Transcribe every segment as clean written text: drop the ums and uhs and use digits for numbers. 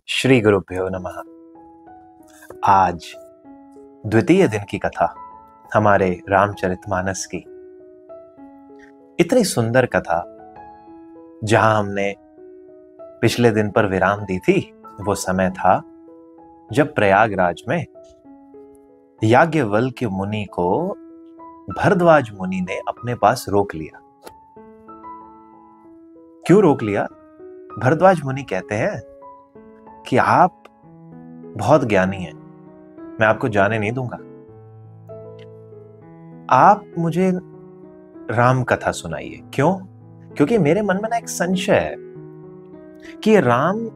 श्री गुरुभ्यो नमः। आज द्वितीय दिन की कथा हमारे रामचरितमानस की। इतनी सुंदर कथा, जहां हमने पिछले दिन पर विराम दी थी, वो समय था जब प्रयागराज में याज्ञवल्क्य मुनि को भरद्वाज मुनि ने अपने पास रोक लिया। क्यों रोक लिया? भरद्वाज मुनि कहते हैं कि आप बहुत ज्ञानी हैं, मैं आपको जाने नहीं दूंगा। आप मुझे राम कथा सुनाइए। क्यों? क्योंकि मेरे मन में ना एक संशय है कि ये राम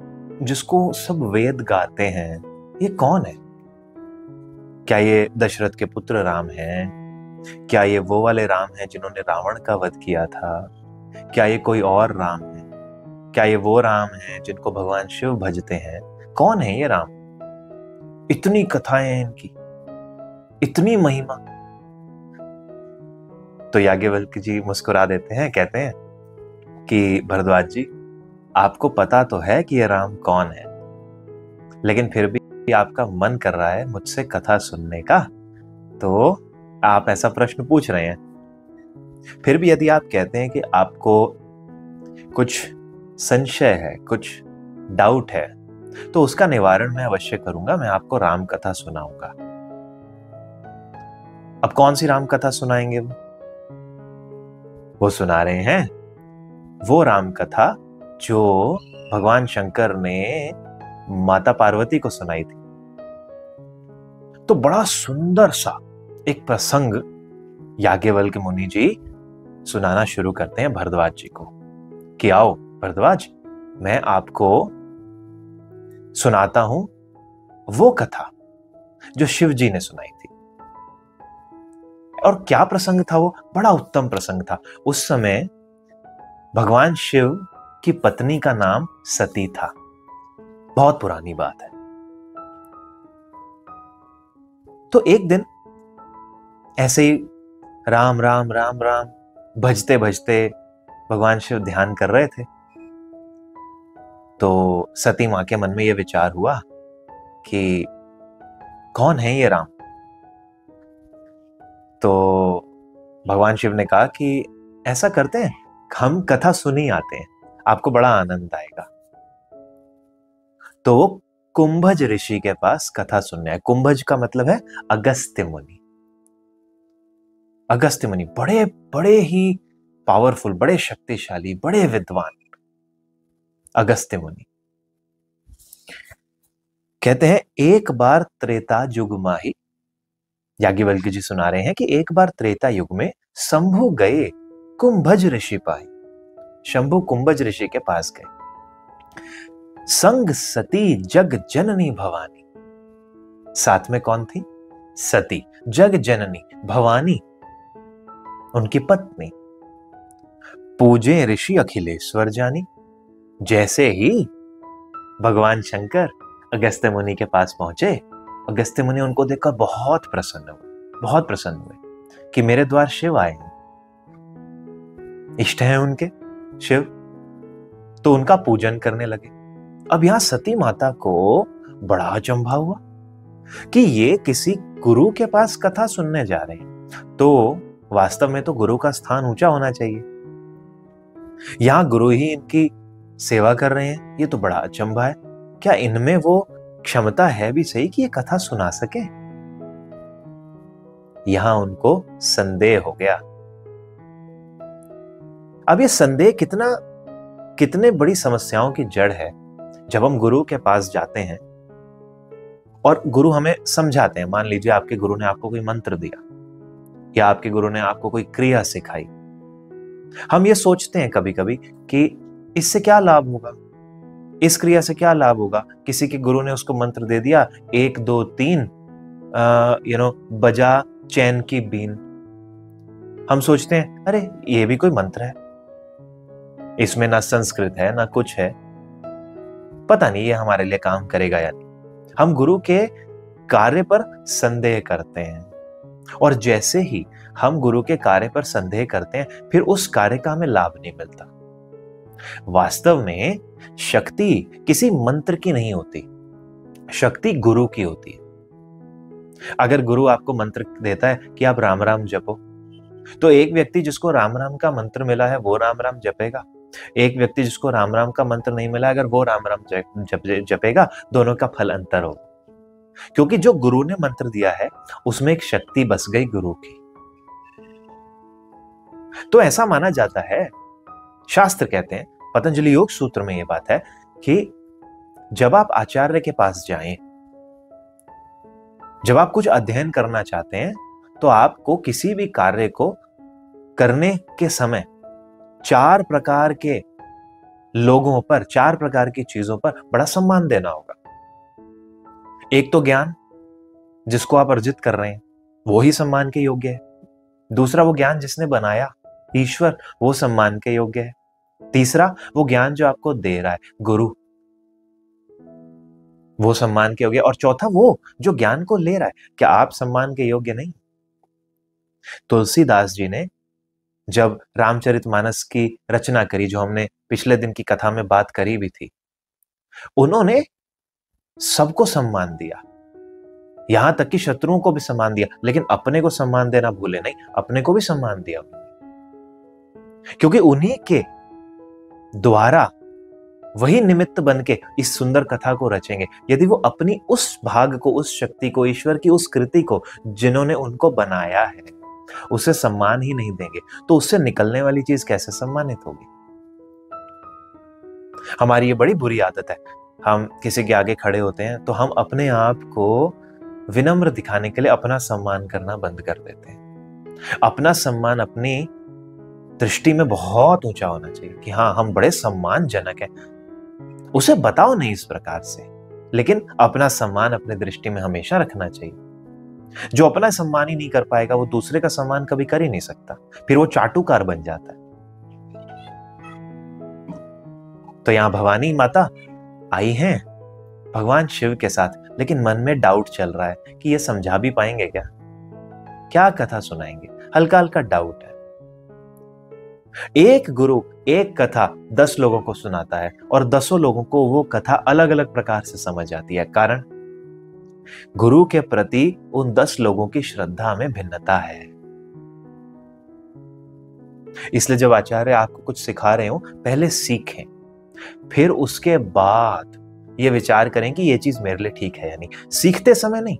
जिसको सब वेद गाते हैं, ये कौन है? क्या ये दशरथ के पुत्र राम हैं? क्या ये वो वाले राम हैं जिन्होंने रावण का वध किया था? क्या ये कोई और राम है? क्या ये वो राम हैं जिनको भगवान शिव भजते हैं? कौन है ये राम? इतनी कथाएं हैं इनकी, इतनी महिमा। तो याज्ञवल्क्य जी मुस्कुरा देते हैं, कहते हैं कि भरद्वाज जी, आपको पता तो है कि ये राम कौन है, लेकिन फिर भी आपका मन कर रहा है मुझसे कथा सुनने का, तो आप ऐसा प्रश्न पूछ रहे हैं। फिर भी यदि आप कहते हैं कि आपको कुछ संशय है, कुछ डाउट है, तो उसका निवारण मैं अवश्य करूंगा। मैं आपको राम कथा सुनाऊंगा। अब कौन सी राम कथा सुनाएंगे? वो सुना रहे हैं वो राम कथा जो भगवान शंकर ने माता पार्वती को सुनाई थी। तो बड़ा सुंदर सा एक प्रसंग याज्ञवल्क्य मुनि जी सुनाना शुरू करते हैं भरद्वाज जी को कि आओ भरद्वाज, मैं आपको सुनाता हूं वो कथा जो शिव जी ने सुनाई थी। और क्या प्रसंग था वो? बड़ा उत्तम प्रसंग था। उस समय भगवान शिव की पत्नी का नाम सती था। बहुत पुरानी बात है। तो एक दिन ऐसे ही राम राम राम राम भजते भजते भगवान शिव ध्यान कर रहे थे। तो सती मां के मन में यह विचार हुआ कि कौन है ये राम? तो भगवान शिव ने कहा कि ऐसा करते हैं, हम कथा सुनी आते हैं, आपको बड़ा आनंद आएगा। तो वो कुंभज ऋषि के पास कथा सुनने आए। कुंभज का मतलब है अगस्त्य मुनि। अगस्त्य मुनि बड़े बड़े ही पावरफुल, बड़े शक्तिशाली, बड़े विद्वान अगस्त्य मुनि। कहते हैं एक बार त्रेता युग माही, याज्ञवल्क्य जी सुना रहे हैं कि एक बार त्रेता युग में शंभु गए कुंभज ऋषि पाई। शंभु कुंभज ऋषि के पास गए। संग सती जग जननी भवानी। साथ में कौन थी? सती, जग जननी भवानी उनकी पत्नी। पूजे ऋषि अखिलेश्वर जानी। जैसे ही भगवान शंकर अगस्त्य मुनि के पास पहुंचे, अगस्त्य मुनि उनको देखकर बहुत प्रसन्न हुए कि मेरे द्वार शिव आए हैं, इष्ट हैं उनके शिव। तो उनका पूजन करने लगे। अब यहां सती माता को बड़ा अचंभा हुआ कि ये किसी गुरु के पास कथा सुनने जा रहे हैं, तो वास्तव में तो गुरु का स्थान ऊंचा होना चाहिए। यहां गुरु ही इनकी सेवा कर रहे हैं, ये तो बड़ा अचंभा है। क्या इनमें वो क्षमता है भी सही कि ये कथा सुना सके? यहां उनको संदेह हो गया। अब ये संदेह कितने बड़ी समस्याओं की जड़ है। जब हम गुरु के पास जाते हैं और गुरु हमें समझाते हैं, मान लीजिए आपके गुरु ने आपको कोई मंत्र दिया या आपके गुरु ने आपको कोई क्रिया सिखाई, हम ये सोचते हैं कभी कभी कि इससे क्या लाभ होगा, इस क्रिया से क्या लाभ होगा। किसी के गुरु ने उसको मंत्र दे दिया, 1 2 3 बजा चैन की बीन। हम सोचते हैं अरे ये भी कोई मंत्र है, इसमें ना संस्कृत है ना कुछ है, पता नहीं ये हमारे लिए काम करेगा या नहीं। हम गुरु के कार्य पर संदेह करते हैं। और जैसे ही हम गुरु के कार्य पर संदेह करते हैं, फिर उस कार्य का हमें लाभ नहीं मिलता। वास्तव में शक्ति किसी मंत्र की नहीं होती, शक्ति गुरु की होती है। अगर गुरु आपको मंत्र देता है कि आप राम राम जपो, तो एक व्यक्ति जिसको राम राम का मंत्र मिला है वो राम राम जपेगा, एक व्यक्ति जिसको राम राम का मंत्र नहीं मिला, अगर वो राम राम जपेगा, दोनों का फल अंतर होगा। क्योंकि जो गुरु ने मंत्र दिया है उसमें एक शक्ति बस गई गुरु की। तो ऐसा माना जाता है, शास्त्र कहते हैं, पतंजलि योग सूत्र में यह बात है कि जब आप आचार्य के पास जाएं, जब आप कुछ अध्ययन करना चाहते हैं, तो आपको किसी भी कार्य को करने के समय 4 प्रकार के लोगों पर, 4 प्रकार की चीजों पर बड़ा सम्मान देना होगा। एक तो ज्ञान, जिसको आप अर्जित कर रहे हैं वो ही सम्मान के योग्य है। दूसरा, वो ज्ञान जिसने बनाया, ईश्वर, वो सम्मान के योग्य है। तीसरा, वो ज्ञान जो आपको दे रहा है, गुरु, वो सम्मान के योग्य है। और चौथा, वो जो ज्ञान को ले रहा है, क्या आप सम्मान के योग्य नहीं? तुलसीदास जी ने जब रामचरितमानस की रचना करी, जो हमने पिछले दिन की कथा में बात करी भी थी, उन्होंने सबको सम्मान दिया, यहां तक कि शत्रुओं को भी सम्मान दिया, लेकिन अपने को सम्मान देना भूले नहीं, अपने को भी सम्मान दिया उन्होंने। क्योंकि उन्हीं के द्वारा वही निमित्त बन के इस सुंदर कथा को रचेंगे। यदि वो अपनी उस भाग को, उस शक्ति को, ईश्वर की उस कृति को जिन्होंने उनको बनाया है, उसे सम्मान ही नहीं देंगे, तो उससे निकलने वाली चीज कैसे सम्मानित होगी? हमारी ये बड़ी बुरी आदत है, हम किसी के आगे खड़े होते हैं तो हम अपने आप को विनम्र दिखाने के लिए अपना सम्मान करना बंद कर देते हैं। अपना सम्मान अपनी दृष्टि में बहुत ऊंचा होना चाहिए कि हाँ, हम बड़े सम्मानजनक हैं। उसे बताओ नहीं इस प्रकार से, लेकिन अपना सम्मान अपने दृष्टि में हमेशा रखना चाहिए। जो अपना सम्मान ही नहीं कर पाएगा, वो दूसरे का सम्मान कभी कर ही नहीं सकता, फिर वो चाटुकार बन जाता है। तो यहां भवानी माता आई हैं भगवान शिव के साथ, लेकिन मन में डाउट चल रहा है कि ये समझा भी पाएंगे क्या, क्या कथा सुनाएंगे, हल्का हल्का डाउट है। एक गुरु एक कथा 10 लोगों को सुनाता है और 10 लोगों को वो कथा अलग अलग प्रकार से समझ आती है। कारण, गुरु के प्रति उन 10 लोगों की श्रद्धा में भिन्नता है। इसलिए जब आचार्य आपको कुछ सिखा रहे हो, पहले सीखें, फिर उसके बाद ये विचार करें कि ये चीज मेरे लिए ठीक है या नहीं। सीखते समय नहीं,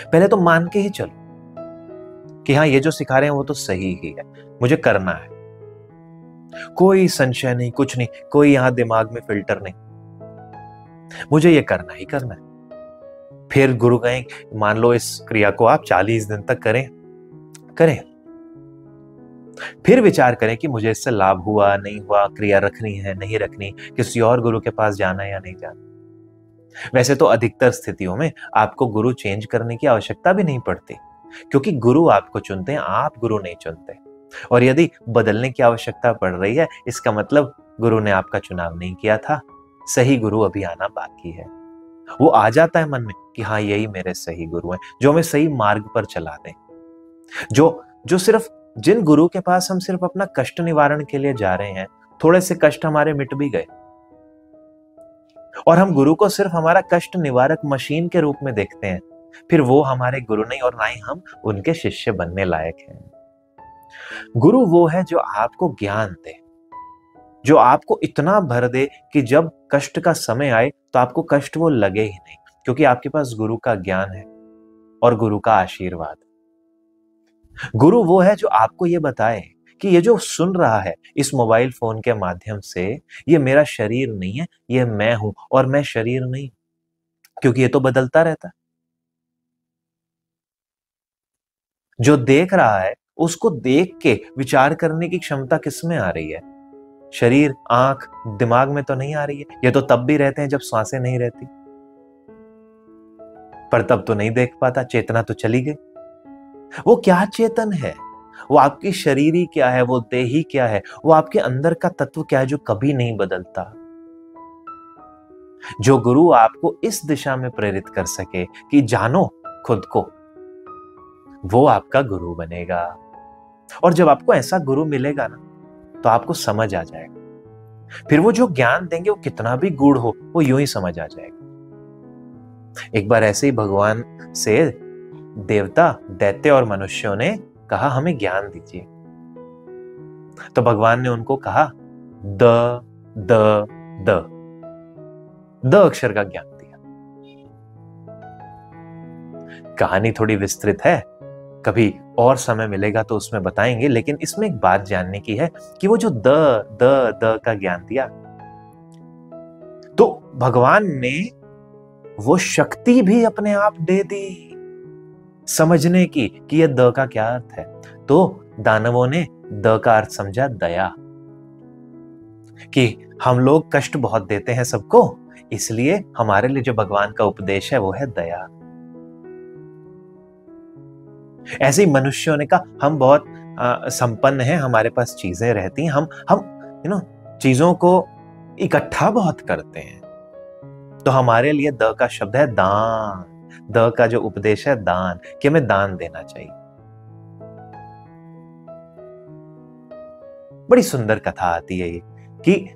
पहले तो मान के ही चलो कि हाँ, ये जो सिखा रहे हैं वो तो सही ही है, मुझे करना है। कोई संशय नहीं, कुछ नहीं, कोई यहां दिमाग में फिल्टर नहीं, मुझे ये करना ही करना है। फिर गुरु कहें, मान लो इस क्रिया को आप 40 दिन तक करें, फिर विचार करें कि मुझे इससे लाभ हुआ नहीं हुआ, क्रिया रखनी है नहीं रखनी, किसी और गुरु के पास जाना है या नहीं जाना। वैसे तो अधिकतर स्थितियों में आपको गुरु चेंज करने की आवश्यकता भी नहीं पड़ती, क्योंकि गुरु आपको चुनते हैं, आप गुरु नहीं चुनते। और यदि बदलने की आवश्यकता पड़ रही है, इसका मतलब गुरु ने आपका चुनाव नहीं किया था, सही गुरु अभी आना बाकी है। वो आ जाता है मन में कि हाँ, यही मेरे सही गुरु हैं, जो हमें सही मार्ग पर चला दें। जो सिर्फ, जिन गुरु के पास हम सिर्फ अपना कष्ट निवारण के लिए जा रहे हैं, थोड़े से कष्ट हमारे मिट भी गए और हम गुरु को सिर्फ हमारा कष्ट निवारक मशीन के रूप में देखते हैं, फिर वो हमारे गुरु नहीं और ना ही हम उनके शिष्य बनने लायक हैं। गुरु वो है जो आपको ज्ञान दे, जो आपको इतना भर दे कि जब कष्ट का समय आए तो आपको कष्ट वो लगे ही नहीं, क्योंकि आपके पास गुरु का ज्ञान है और गुरु का आशीर्वाद। गुरु वो है जो आपको ये बताए कि ये जो सुन रहा है इस मोबाइल फोन के माध्यम से, ये मेरा शरीर नहीं है, ये मैं हूं और मैं शरीर नहीं, क्योंकि ये तो बदलता रहता है। जो देख रहा है उसको देख के विचार करने की क्षमता किसमें आ रही है? शरीर, आंख, दिमाग में तो नहीं आ रही है। ये तो तब भी रहते हैं जब सांसें नहीं रहती, पर तब तो नहीं देख पाता, चेतना तो चली गई। वो क्या चेतन है? वो आपकी शरीरी क्या है, वो देही क्या है, वो आपके अंदर का तत्व क्या है जो कभी नहीं बदलता। जो गुरु आपको इस दिशा में प्रेरित कर सके कि जानो खुद को, वो आपका गुरु बनेगा। और जब आपको ऐसा गुरु मिलेगा ना, तो आपको समझ आ जाएगा। फिर वो जो ज्ञान देंगे वो कितना भी गूढ़ हो, वो यूं ही समझ आ जाएगा। एक बार ऐसे ही भगवान से देवता, दैत्य और मनुष्यों ने कहा हमें ज्ञान दीजिए। तो भगवान ने उनको कहा द द द अक्षर का ज्ञान दिया। कहानी थोड़ी विस्तृत है, कभी और समय मिलेगा तो उसमें बताएंगे, लेकिन इसमें एक बात जानने की है कि वो जो द का ज्ञान दिया, तो भगवान ने वो शक्ति भी अपने आप दे दी समझने की कि ये द का क्या अर्थ है। तो दानवों ने द का अर्थ समझा दया, कि हम लोग कष्ट बहुत देते हैं सबको, इसलिए हमारे लिए जो भगवान का उपदेश है वो है दया। ऐसे ही मनुष्यों ने कहा हम बहुत संपन्न हैं, हमारे पास चीजें रहती हैं, हम चीजों को इकट्ठा बहुत करते हैं, तो हमारे लिए द का शब्द है दान। द का जो उपदेश है दान, कि हमें दान देना चाहिए। बड़ी सुंदर कथा आती है ये, कि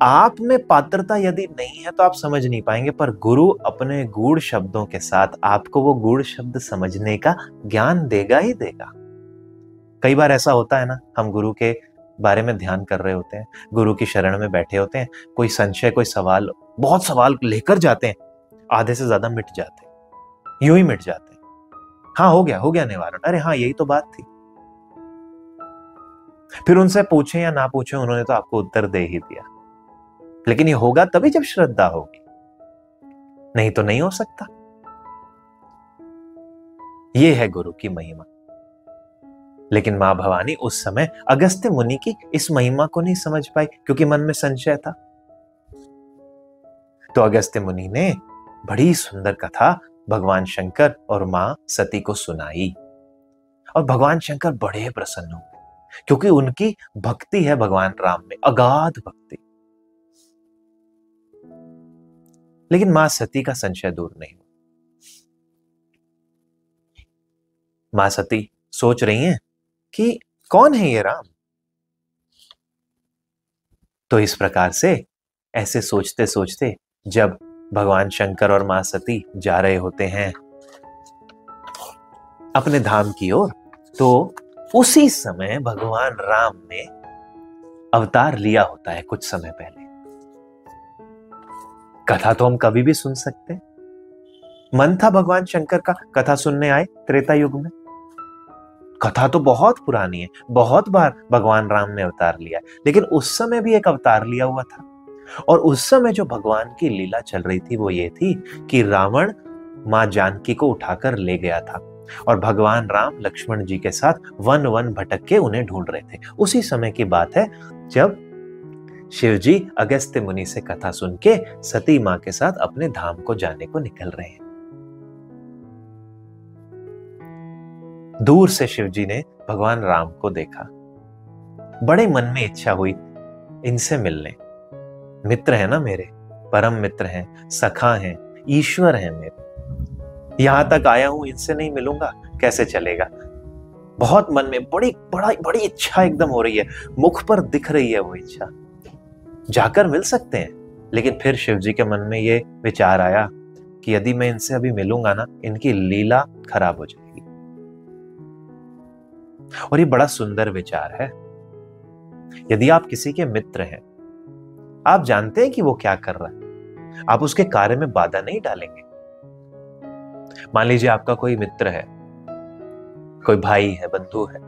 आप में पात्रता यदि नहीं है तो आप समझ नहीं पाएंगे, पर गुरु अपने गूढ़ शब्दों के साथ आपको वो गूढ़ शब्द समझने का ज्ञान देगा ही देगा। कई बार ऐसा होता है ना, हम गुरु के बारे में ध्यान कर रहे होते हैं, गुरु की शरण में बैठे होते हैं, कोई संशय, कोई सवाल, बहुत सवाल लेकर जाते हैं, आधे से ज्यादा मिट जाते हैं, यूं ही मिट जाते हैं। हाँ हो गया निवारण, अरे हाँ यही तो बात थी। फिर उनसे पूछे या ना पूछे, उन्होंने तो आपको उत्तर दे ही दिया। लेकिन ये होगा तभी जब श्रद्धा होगी, नहीं तो नहीं हो सकता। ये है गुरु की महिमा। लेकिन मां भवानी उस समय अगस्त्य मुनि की इस महिमा को नहीं समझ पाई, क्योंकि मन में संशय था। तो अगस्त्य मुनि ने बड़ी सुंदर कथा भगवान शंकर और मां सती को सुनाई, और भगवान शंकर बड़े प्रसन्न हुए, क्योंकि उनकी भक्ति है भगवान राम में, अगाध भक्ति। लेकिन मां सती का संशय दूर नहीं हुआ। मां सती सोच रही हैं कि कौन है ये राम। तो इस प्रकार से ऐसे सोचते सोचते जब भगवान शंकर और मां सती जा रहे होते हैं अपने धाम की ओर, तो उसी समय भगवान राम ने अवतार लिया होता है कुछ समय पहले। कथा तो हम कभी भी सुन सकते हैं। मन था भगवान शंकर का कथा सुनने आए त्रेता युग में। कथा तो बहुत पुरानी है, बहुत बार भगवान राम ने अवतार लिया, लेकिन उस समय भी एक अवतार लिया हुआ था। और उस समय जो भगवान की लीला चल रही थी वो ये थी कि रावण मां जानकी को उठाकर ले गया था, और भगवान राम लक्ष्मण जी के साथ वन वन भटक के उन्हें ढूंढ रहे थे। उसी समय की बात है जब शिव जी अगस्त्य मुनि से कथा सुन के सती मां के साथ अपने धाम को जाने को निकल रहे हैं। दूर से शिव जी ने भगवान राम को देखा, बड़े मन में इच्छा हुई इनसे मिलने। मित्र है ना मेरे, परम मित्र हैं, सखा हैं, ईश्वर हैं मेरे। यहां तक आया हूं, इनसे नहीं मिलूंगा कैसे चलेगा। बहुत मन में बड़ी इच्छा एकदम हो रही है, मुख पर दिख रही है वो इच्छा, जाकर मिल सकते हैं। लेकिन फिर शिव जी के मन में ये विचार आया कि यदि मैं इनसे अभी मिलूंगा ना, इनकी लीला खराब हो जाएगी। और ये बड़ा सुंदर विचार है। यदि आप किसी के मित्र हैं, आप जानते हैं कि वो क्या कर रहा है, आप उसके कार्य में बाधा नहीं डालेंगे। मान लीजिए आपका कोई मित्र है, कोई भाई है, बंधु है,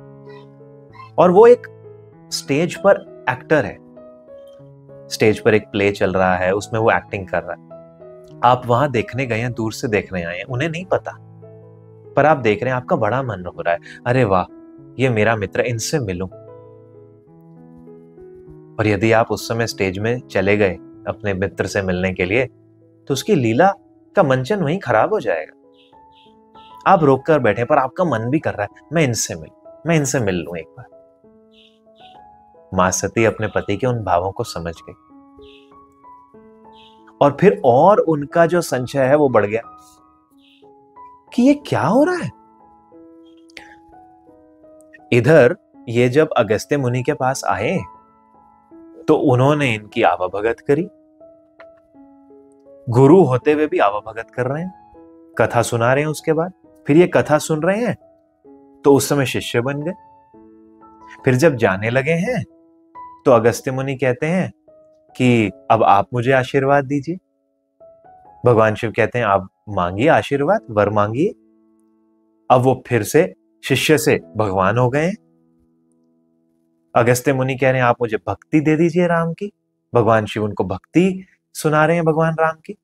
और वो एक स्टेज पर एक्टर है, स्टेज पर एक प्ले चल रहा है, उसमें वो एक्टिंग कर रहा है। आप वहां देखने गए हैं, दूर से देखने आए हैं, उन्हें नहीं पता, पर आप देख रहे हैं, आपका बड़ा मन हो रहा है, अरे वाह ये मेरा मित्र, इनसे मिलूं। और यदि आप उस समय स्टेज में चले गए अपने मित्र से मिलने के लिए, तो उसकी लीला का मंचन वहीं खराब हो जाएगा। आप रोक कर बैठे, पर आपका मन भी कर रहा है मैं इनसे मिल लूं एक बार। मां सती अपने पति के उन भावों को समझ गई, और फिर और उनका जो संशय है वो बढ़ गया कि ये क्या हो रहा है। इधर ये जब अगस्त्य मुनि के पास आए तो उन्होंने इनकी आवभगत करी। गुरु होते हुए भी आवभगत कर रहे हैं, कथा सुना रहे हैं। उसके बाद फिर ये कथा सुन रहे हैं तो उस समय शिष्य बन गए। फिर जब जाने लगे हैं तो अगस्त्य मुनि कहते हैं कि अब आप मुझे आशीर्वाद दीजिए। भगवान शिव कहते हैं आप मांगिए आशीर्वाद, वर मांगिए। अब वो फिर से शिष्य से भगवान हो गए। अगस्त्य मुनि कह रहे हैं आप मुझे भक्ति दे दीजिए राम की। भगवान शिव उनको भक्ति सुना रहे हैं भगवान राम की।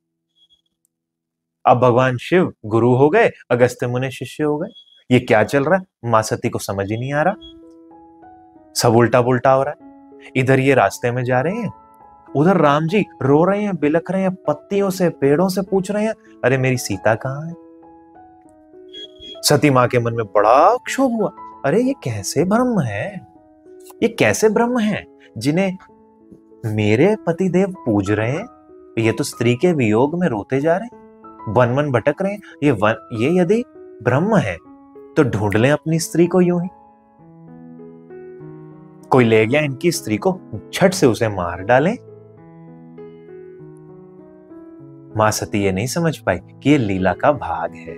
अब भगवान शिव गुरु हो गए, अगस्त्य मुनि शिष्य हो गए। ये क्या चल रहा है? मां सती को समझ ही नहीं आ रहा, सब उल्टा पुल्टा हो रहा है। इधर ये रास्ते में जा रहे हैं, उधर राम जी रो रहे हैं, बिलख रहे हैं, पत्तियों से पेड़ों से पूछ रहे हैं अरे मेरी सीता कहाँ है। सती मां के मन में बड़ा क्षोभ हुआ, अरे ये कैसे ब्रह्म है, ये कैसे ब्रह्म है जिन्हें मेरे पतिदेव पूज रहे हैं, ये तो स्त्री के वियोग में रोते जा रहे हैं, वन वन भटक रहे हैं। ये यदि ब्रह्म है तो ढूंढ लें अपनी स्त्री को यूं ही। कोई ले गया इनकी स्त्री को, झट से उसे मार डालें। मां सती ये नहीं समझ पाई कि ये लीला का भाग है।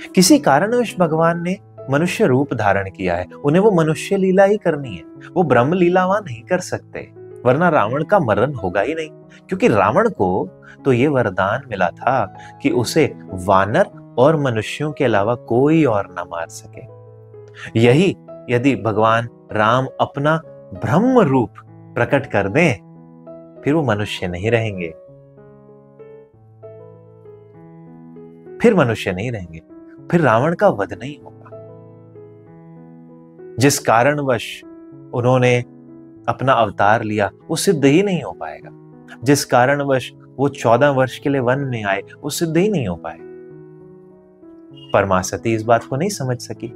किसी कारणवश भगवान ने मनुष्य रूप धारण किया है, उन्हें वो मनुष्य लीला ही करनी है, वो ब्रह्म लीला वहां नहीं कर सकते, वरना रावण का मरण होगा ही नहीं। क्योंकि रावण को तो ये वरदान मिला था कि उसे वानर और मनुष्यों के अलावा कोई और ना मार सके। यही यदि भगवान राम अपना ब्रह्म रूप प्रकट कर दें, फिर वो मनुष्य नहीं रहेंगे, फिर मनुष्य नहीं रहेंगे, फिर रावण का वध नहीं होगा। जिस कारणवश उन्होंने अपना अवतार लिया वो सिद्ध ही नहीं हो पाएगा। जिस कारणवश वो 14 वर्ष के लिए वन में आए वो सिद्ध ही नहीं हो पाएगा। पर मां सती इस बात को नहीं समझ सकी,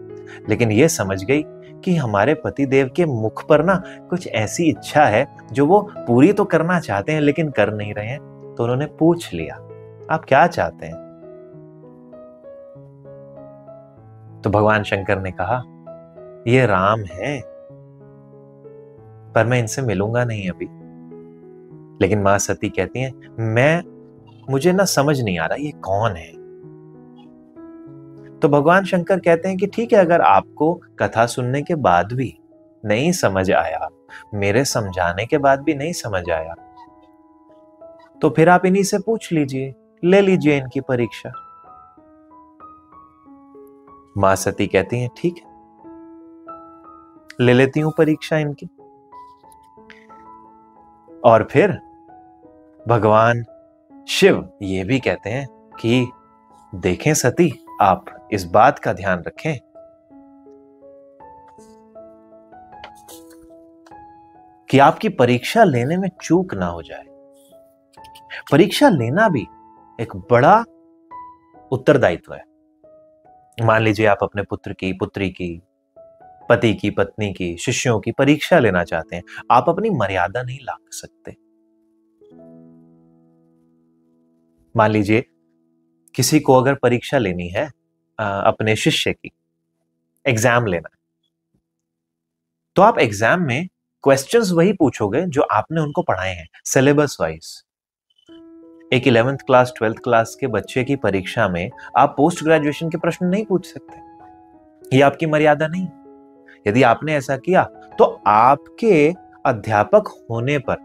लेकिन ये समझ गई कि हमारे पति देव के मुख पर ना कुछ ऐसी इच्छा है जो वो पूरी तो करना चाहते हैं लेकिन कर नहीं रहे हैं। तो उन्होंने पूछ लिया आप क्या चाहते हैं। तो भगवान शंकर ने कहा ये राम है, पर मैं इनसे मिलूंगा नहीं अभी। लेकिन मां सती कहती हैं मुझे ना समझ नहीं आ रहा ये कौन है। तो भगवान शंकर कहते हैं कि ठीक है, अगर आपको कथा सुनने के बाद भी नहीं समझ आया, मेरे समझाने के बाद भी नहीं समझ आया, तो फिर आप इन्हीं से पूछ लीजिए, ले लीजिए इनकी परीक्षा। मां सती कहती हैं ठीक है, ले लेती हूं परीक्षा इनकी। और फिर भगवान शिव ये भी कहते हैं कि देखें सती, आप इस बात का ध्यान रखें कि आपकी परीक्षा लेने में चूक ना हो जाए। परीक्षा लेना भी एक बड़ा उत्तरदायित्व है। मान लीजिए आप अपने पुत्र की, पुत्री की, पति की, पत्नी की, शिष्यों की परीक्षा लेना चाहते हैं, आप अपनी मर्यादा नहीं ला सकते। मान लीजिए किसी को अगर परीक्षा लेनी है, अपने शिष्य की एग्जाम लेना है, तो आप एग्जाम में क्वेश्चंस वही पूछोगे जो आपने उनको पढ़ाए हैं, सिलेबस वाइज। एक 11th क्लास 12th क्लास के बच्चे की परीक्षा में आप पोस्ट ग्रेजुएशन के प्रश्न नहीं पूछ सकते, ये आपकी मर्यादा नहीं। यदि आपने ऐसा किया तो आपके अध्यापक होने पर,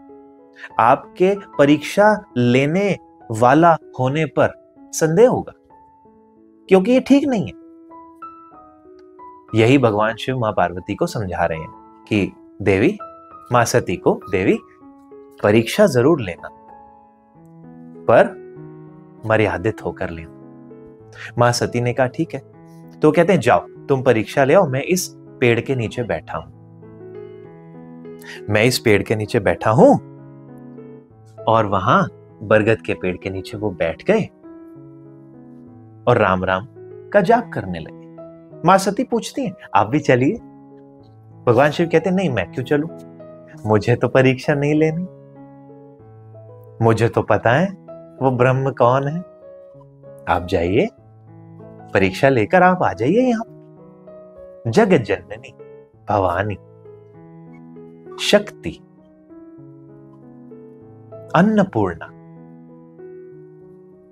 आपके परीक्षा लेने वाला होने पर संदेह होगा, क्योंकि ये ठीक नहीं है। यही भगवान शिव मां पार्वती को समझा रहे हैं कि देवी, मां सती को, देवी परीक्षा जरूर लेना, पर मर्यादित होकर लेना। मां सती ने कहा ठीक है। तो कहते हैं जाओ तुम परीक्षा ले आओ, मैं इस पेड़ के नीचे बैठा हूं, मैं इस पेड़ के नीचे बैठा हूं। और वहां बरगद के पेड़ के नीचे वो बैठ गए और राम राम का जाप करने लगे। मां सती पूछती हैं आप भी चलिए। भगवान शिव कहते हैं नहीं, मैं क्यों चलूं, मुझे तो परीक्षा नहीं लेनी, मुझे तो पता है वो ब्रह्म कौन है। आप जाइए, परीक्षा लेकर आप आ जाइए यहां। जगत जननी भवानी शक्ति अन्नपूर्णा,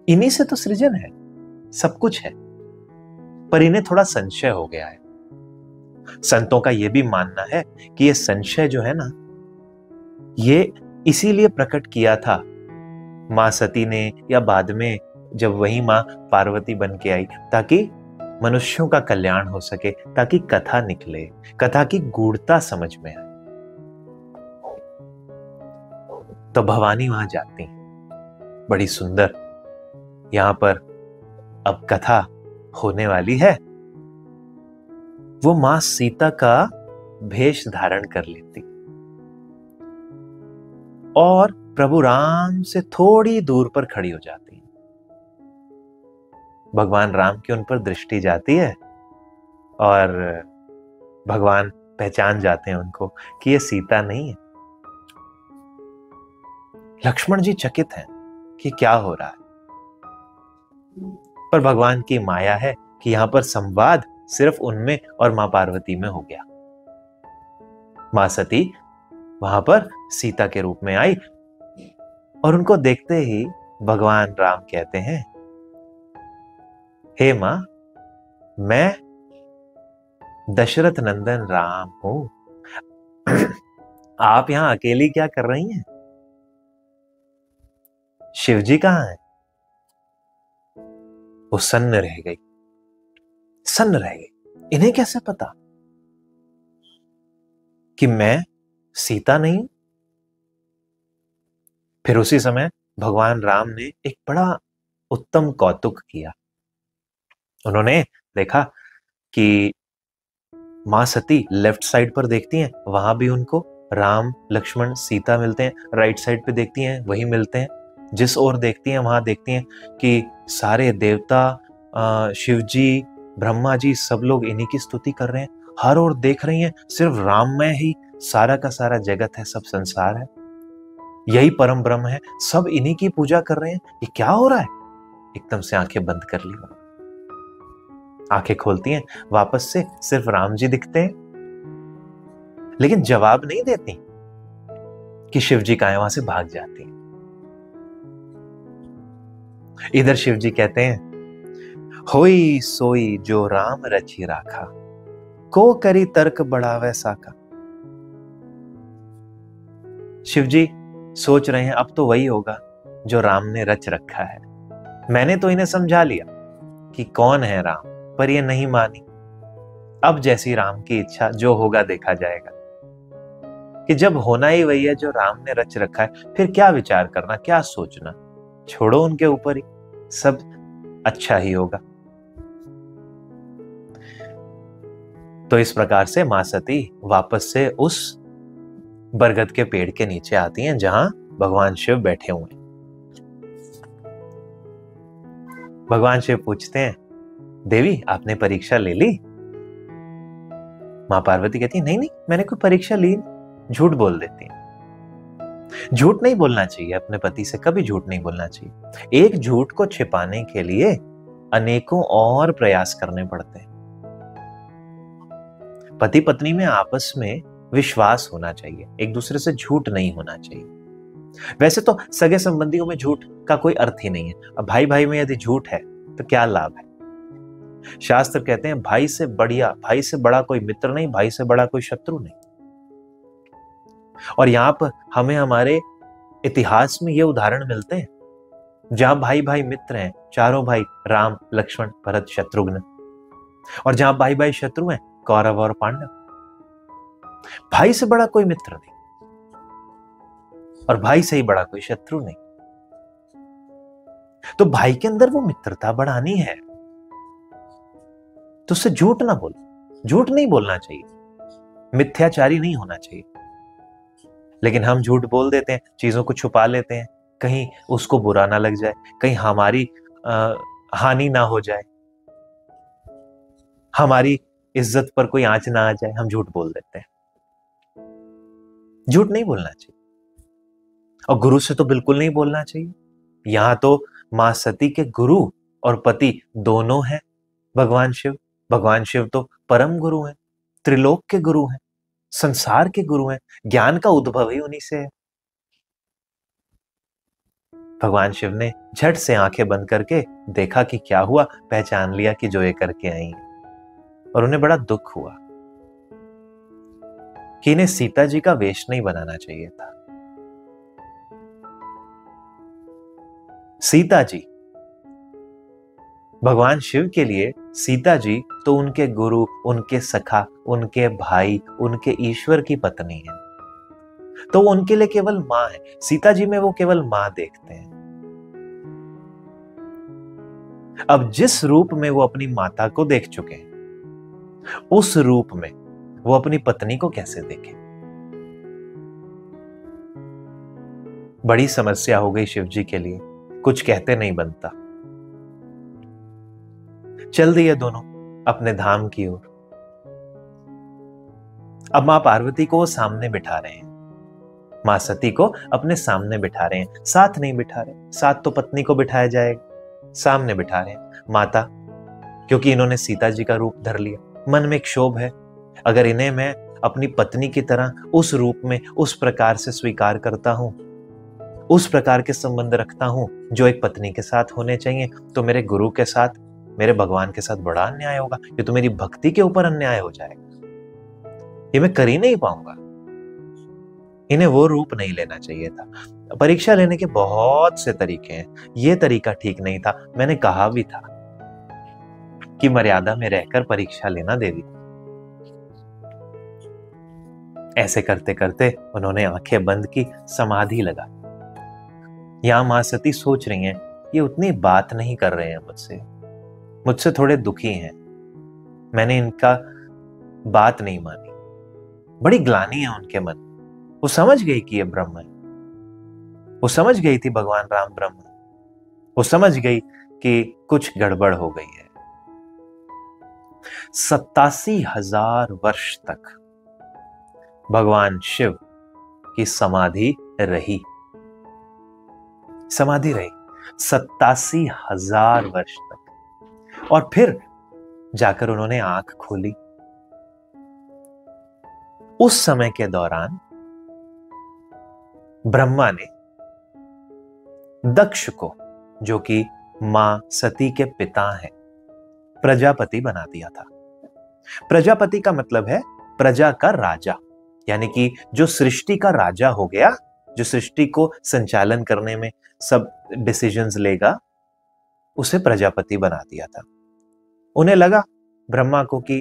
इन्हीं से तो सृजन है, सब कुछ है। पर इन्हें थोड़ा संशय हो गया है। संतों का यह भी मानना है कि यह संशय जो है ना, ये इसीलिए प्रकट किया था मां सती ने, या बाद में जब वही मां पार्वती बन के आई, ताकि मनुष्यों का कल्याण हो सके, ताकि कथा निकले, कथा की गूढ़ता समझ में आए। तो भवानी वहां जाती हैं, बड़ी सुंदर। यहां पर अब कथा होने वाली है। वो मां सीता का भेष धारण कर लेती और प्रभु राम से थोड़ी दूर पर खड़ी हो जाती है। भगवान राम की उन पर दृष्टि जाती है और भगवान पहचान जाते हैं उनको कि ये सीता नहीं है। लक्ष्मण जी चकित हैं कि क्या हो रहा है, पर भगवान की माया है कि यहां पर संवाद सिर्फ उनमें और मां पार्वती में हो गया। मां सती वहां पर सीता के रूप में आई और उनको देखते ही भगवान राम कहते हैं, हे मां, मैं दशरथ नंदन राम हूं। आप यहां अकेली क्या कर रही हैं? शिवजी कहां है? वो सन्न रह गई, सन्न रह गई। इन्हें कैसे पता कि मैं सीता नहीं? फिर उसी समय भगवान राम ने एक बड़ा उत्तम कौतुक किया। उन्होंने देखा कि मां सती लेफ्ट साइड पर देखती हैं, वहां भी उनको राम लक्ष्मण सीता मिलते हैं। राइट साइड पे देखती हैं, वही मिलते हैं। जिस ओर देखती हैं वहां देखती हैं कि सारे देवता, शिवजी, ब्रह्मा जी, सब लोग इन्हीं की स्तुति कर रहे हैं। हर ओर देख रही हैं, सिर्फ राम में ही सारा का सारा जगत है, सब संसार है, यही परम ब्रह्म है, सब इन्हीं की पूजा कर रहे हैं। ये क्या हो रहा है? एकदम से आंखें बंद कर ली। आंखें खोलती हैं, वापस से सिर्फ राम जी दिखते हैं, लेकिन जवाब नहीं देती कि शिव जी कहां है। वहां से भाग जाती हैं। इधर शिव जी कहते हैं, होई सोई जो राम रची राखा, को करी तर्क बढ़ावे साका। शिव जी सोच रहे हैं अब तो वही होगा जो राम ने रच रखा है। मैंने तो इन्हें समझा लिया कि कौन है राम, पर ये नहीं मानी। अब जैसी राम की इच्छा, जो होगा देखा जाएगा। कि जब होना ही वही है जो राम ने रच रखा है, फिर क्या विचार करना, क्या सोचना, छोड़ो उनके ऊपर ही, सब अच्छा ही होगा। तो इस प्रकार से मां सती वापस से उस बरगद के पेड़ के नीचे आती हैं जहां भगवान शिव बैठे हुए हैं। भगवान शिव पूछते हैं, देवी आपने परीक्षा ले ली? मां पार्वती कहती है, नहीं नहीं, मैंने कोई परीक्षा ली। झूठ बोल देती है। झूठ नहीं बोलना चाहिए, अपने पति से कभी झूठ नहीं बोलना चाहिए। एक झूठ को छिपाने के लिए अनेकों और प्रयास करने पड़ते हैं। पति पत्नी में आपस में विश्वास होना चाहिए, एक दूसरे से झूठ नहीं होना चाहिए। वैसे तो सगे संबंधियों में झूठ का कोई अर्थ ही नहीं है। अब भाई भाई में यदि झूठ है तो क्या लाभ है? शास्त्र कहते हैं, भाई से बढ़िया, भाई से बड़ा कोई मित्र नहीं, भाई से बड़ा कोई शत्रु नहीं। और यहां पर हमें हमारे इतिहास में ये उदाहरण मिलते हैं जहां भाई भाई मित्र हैं, चारों भाई राम लक्ष्मण भरत शत्रुघ्न, और जहां भाई भाई शत्रु हैं, कौरव और पांडव। भाई से बड़ा कोई मित्र नहीं और भाई से ही बड़ा कोई शत्रु नहीं। तो भाई के अंदर वो मित्रता बढ़ानी है तो उससे झूठ ना बोलो। झूठ नहीं बोलना चाहिए, मिथ्याचारी नहीं होना चाहिए। लेकिन हम झूठ बोल देते हैं, चीजों को छुपा लेते हैं, कहीं उसको बुरा ना लग जाए, कहीं हमारी हानि ना हो जाए, हमारी इज्जत पर कोई आंच ना आ जाए, हम झूठ बोल देते हैं। झूठ नहीं बोलना चाहिए और गुरु से तो बिल्कुल नहीं बोलना चाहिए। यहां तो मां सती के गुरु और पति दोनों हैं भगवान शिव। भगवान शिव तो परम गुरु हैं, त्रिलोक के गुरु हैं, संसार के गुरु हैं, ज्ञान का उद्भव ही उन्हीं से है। भगवान शिव ने झट से आंखें बंद करके देखा कि क्या हुआ, पहचान लिया कि जो ये करके आई हैं, और उन्हें बड़ा दुख हुआ कि इन्हें सीता जी का वेश नहीं बनाना चाहिए था। सीता जी, भगवान शिव के लिए सीता जी तो उनके गुरु, उनके सखा, उनके भाई, उनके ईश्वर की पत्नी है, तो वो उनके लिए केवल मां है। सीता जी में वो केवल मां देखते हैं। अब जिस रूप में वो अपनी माता को देख चुके हैं, उस रूप में वो अपनी पत्नी को कैसे देखें? बड़ी समस्या हो गई शिव जी के लिए, कुछ कहते नहीं बनता। चल दिए दोनों अपने धाम की ओर। अब मां पार्वती को वो सामने बिठा रहे हैं, मां सती को अपने सामने बिठा रहे हैं, साथ नहीं बिठा रहे। साथ तो पत्नी को बिठाया जाएगा, सामने बिठा रहे हैं माता, क्योंकि इन्होंने सीता जी का रूप धर लिया। मन में क्षोभ है, अगर इन्हें मैं अपनी पत्नी की तरह उस रूप में उस प्रकार से स्वीकार करता हूं, उस प्रकार के संबंध रखता हूं जो एक पत्नी के साथ होने चाहिए, तो मेरे गुरु के साथ, मेरे भगवान के साथ बड़ा अन्याय होगा। ये तो मेरी भक्ति के ऊपर अन्याय हो जाएगा, ये मैं कर ही नहीं पाऊंगा। इन्हें वो रूप नहीं लेना चाहिए था। परीक्षा लेने के बहुत से तरीके हैं, ये तरीका ठीक नहीं था। मैंने कहा भी था कि मर्यादा में रहकर परीक्षा लेना देवी। ऐसे करते करते उन्होंने आंखें बंद की, समाधि लगा। यहां मां सती सोच रही हैं, ये उतनी बात नहीं कर रहे हैं मुझसे थोड़े दुखी हैं, मैंने इनका बात नहीं मानी। बड़ी ग्लानि है उनके मन। वो समझ गई कि ये ब्रह्म है, वो समझ गई थी भगवान राम ब्रह्म, वो समझ गई कि कुछ गड़बड़ हो गई है। 87,000 वर्ष तक भगवान शिव की समाधि रही 87,000 वर्ष तक, और फिर जाकर उन्होंने आंख खोली। उस समय के दौरान ब्रह्मा ने दक्ष को, जो कि मां सती के पिता हैं, प्रजापति बना दिया था। प्रजापति का मतलब है प्रजा का राजा, यानी कि जो सृष्टि का राजा हो गया, जो सृष्टि को संचालन करने में सब डिसीजंस लेगा, उसे प्रजापति बना दिया था। उन्हें लगा ब्रह्मा को कि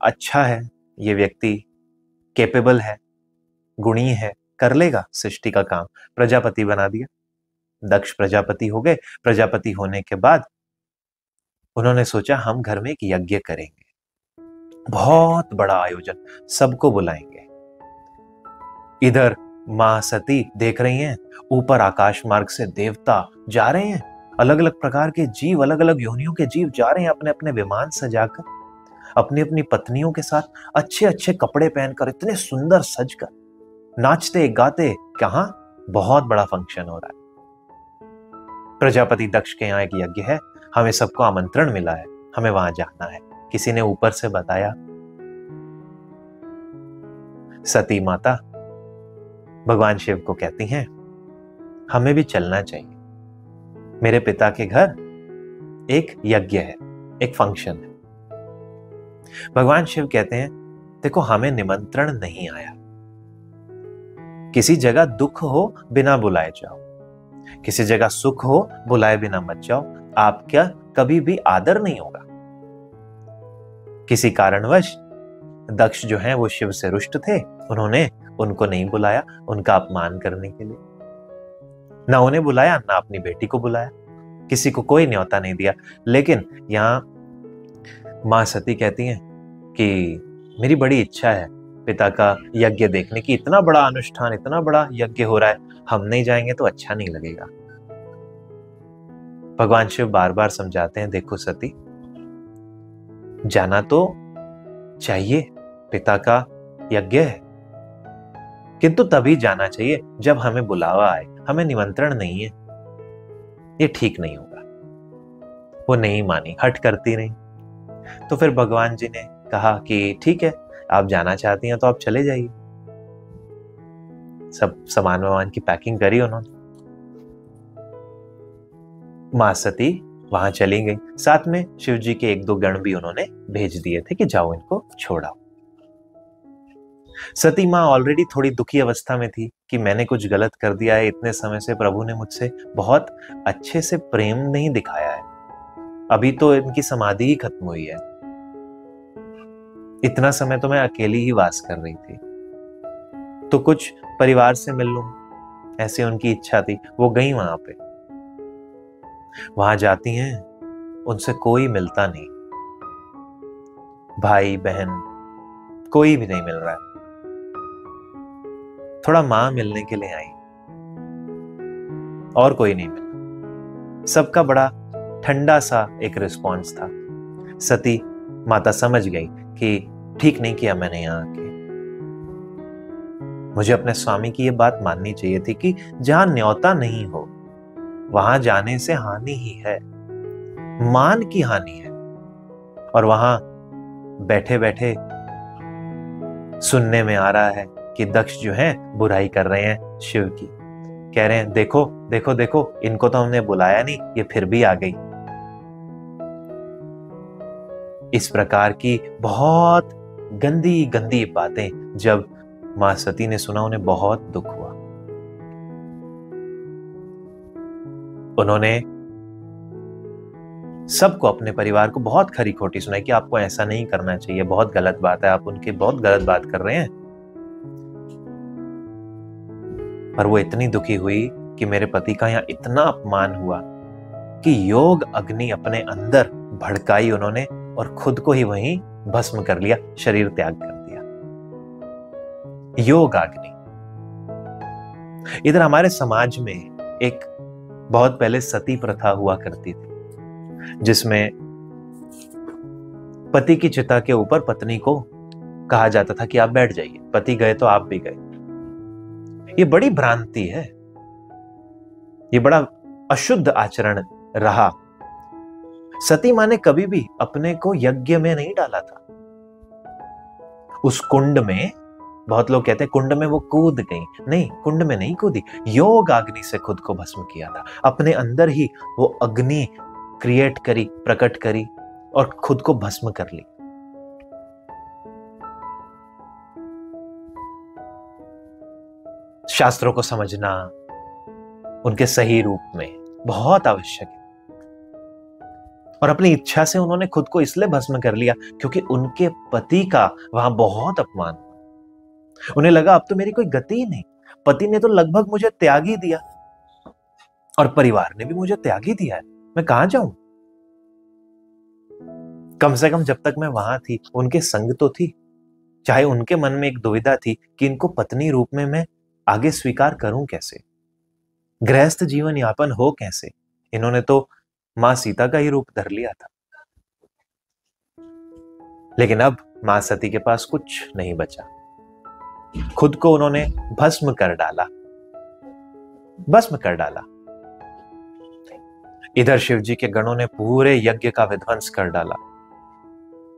अच्छा है, ये व्यक्ति कैपेबल है, गुणी है, कर लेगा सृष्टि का काम। प्रजापति बना दिया, दक्ष प्रजापति हो गए। प्रजापति होने के बाद उन्होंने सोचा हम घर में एक यज्ञ करेंगे, बहुत बड़ा आयोजन, सबको बुलाएंगे। इधर मां सती देख रही हैं, ऊपर आकाश मार्ग से देवता जा रहे हैं, अलग अलग प्रकार के जीव, अलग अलग योनियों के जीव जा रहे हैं अपने अपने विमान सजाकर, अपनी अपनी पत्नियों के साथ अच्छे अच्छे कपड़े पहनकर, इतने सुंदर सजकर, नाचते गाते। कहां? बहुत बड़ा फंक्शन हो रहा है। प्रजापति दक्ष के यहाँ एक यज्ञ है, हमें सबको आमंत्रण मिला है, हमें वहां जाना है, किसी ने ऊपर से बताया। सती माता भगवान शिव को कहती हैं, हमें भी चलना चाहिए, मेरे पिता के घर एक यज्ञ है, एक फंक्शन है। भगवान शिव कहते हैं, देखो हमें निमंत्रण नहीं आया, किसी जगह दुख हो बिना बुलाए जाओ, किसी जगह सुख हो बुलाए बिना मत जाओ, आपका कभी भी आदर नहीं होगा। किसी कारणवश दक्ष जो हैं वो शिव से रुष्ट थे, उन्होंने उनको नहीं बुलाया उनका अपमान करने के लिए, ना उन्हें बुलाया ना अपनी बेटी को बुलाया, किसी को कोई न्योता नहीं दिया। लेकिन यहां मां सती कहती हैं कि मेरी बड़ी इच्छा है पिता का यज्ञ देखने की, इतना बड़ा अनुष्ठान, इतना बड़ा यज्ञ हो रहा है, हम नहीं जाएंगे तो अच्छा नहीं लगेगा। भगवान शिव बार बार समझाते हैं, देखो सती, जाना तो चाहिए, पिता का यज्ञ है, किंतु तभी जाना चाहिए जब हमें बुलावा आए, हमें निमंत्रण नहीं है, ये ठीक नहीं होगा। वो नहीं मानी, हट करती नहीं। तो फिर भगवान जी ने कहा कि ठीक है, आप जाना चाहती हैं तो आप चले जाइए। सब सामान वामान की पैकिंग करी उन्होंने। मां सती वहां चली गई। साथ में शिव जी के 1-2 गण भी उन्होंने भेज दिए थे कि जाओ इनको छोड़ाओ। सती मां ऑलरेडी थोड़ी दुखी अवस्था में थी कि मैंने कुछ गलत कर दिया है, इतने समय से प्रभु ने मुझसे बहुत अच्छे से प्रेम नहीं दिखाया है, अभी तो इनकी समाधि ही खत्म हुई है, इतना समय तो मैं अकेली ही वास कर रही थी, तो कुछ परिवार से मिल लूं, ऐसी उनकी इच्छा थी। वो गई वहां पे। वहां जाती हैं, उनसे कोई मिलता नहीं, भाई बहन कोई भी नहीं मिल रहा है। थोड़ा मां मिलने के लिए आई, और कोई नहीं मिला। सबका बड़ा ठंडा सा एक रिस्पॉन्स था। सती माता समझ गई कि ठीक नहीं किया मैंने यहां आके। मुझे अपने स्वामी की यह बात माननी चाहिए थी कि जहां न्योता नहीं हो वहां जाने से हानि ही है, मान की हानि है। और वहां बैठे बैठे सुनने में आ रहा है कि दक्ष जो है बुराई कर रहे हैं शिव की, कह रहे हैं देखो देखो देखो, इनको तो हमने बुलाया नहीं, ये फिर भी आ गई। इस प्रकार की बहुत गंदी गंदी बातें जब मां सती ने सुना, उन्हें बहुत दुख हुआ। उन्होंने सबको, अपने परिवार को बहुत खरी खोटी सुनाई कि आपको ऐसा नहीं करना चाहिए, बहुत गलत बात है, आप उनकी बहुत गलत बात कर रहे हैं। पर वो इतनी दुखी हुई कि मेरे पति का यहां इतना अपमान हुआ कि योग अग्नि अपने अंदर भड़काई उन्होंने और खुद को ही वहीं भस्म कर लिया, शरीर त्याग कर दिया। योग अग्नि। इधर हमारे समाज में एक बहुत पहले सती प्रथा हुआ करती थी, जिसमें पति की चिता के ऊपर पत्नी को कहा जाता था कि आप बैठ जाइए, पति गए तो आप भी गए। ये बड़ी भ्रांति है, ये बड़ा अशुद्ध आचरण रहा। सती मां ने कभी भी अपने को यज्ञ में नहीं डाला था। उस कुंड में, बहुत लोग कहते हैं कुंड में वो कूद गई, नहीं, कुंड में नहीं कूदी, योग अग्नि से खुद को भस्म किया था। अपने अंदर ही वो अग्नि क्रिएट करी, प्रकट करी और खुद को भस्म कर ली। शास्त्रों को समझना उनके सही रूप में बहुत आवश्यक है। और अपनी इच्छा से उन्होंने खुद को इसलिए भस्म कर लिया क्योंकि उनके पति का वहां बहुत अपमान हुआ। उन्हें लगा अब तो मेरी कोई गति ही नहीं, पति ने तो लगभग मुझे त्याग ही दिया और परिवार ने भी मुझे त्याग ही दिया है, मैं कहां जाऊं। कम से कम जब तक मैं वहां थी उनके संग तो थी, चाहे उनके मन में एक दुविधा थी कि इनको पत्नी रूप में मैं आगे स्वीकार करूं कैसे, गृहस्थ जीवन यापन हो कैसे। इन्होंने तो मां सीता का ही रूप धर लिया था। लेकिन अब मां सती के पास कुछ नहीं बचा, खुद को उन्होंने भस्म कर डाला, भस्म कर डाला। इधर शिव जी के गणों ने पूरे यज्ञ का विध्वंस कर डाला।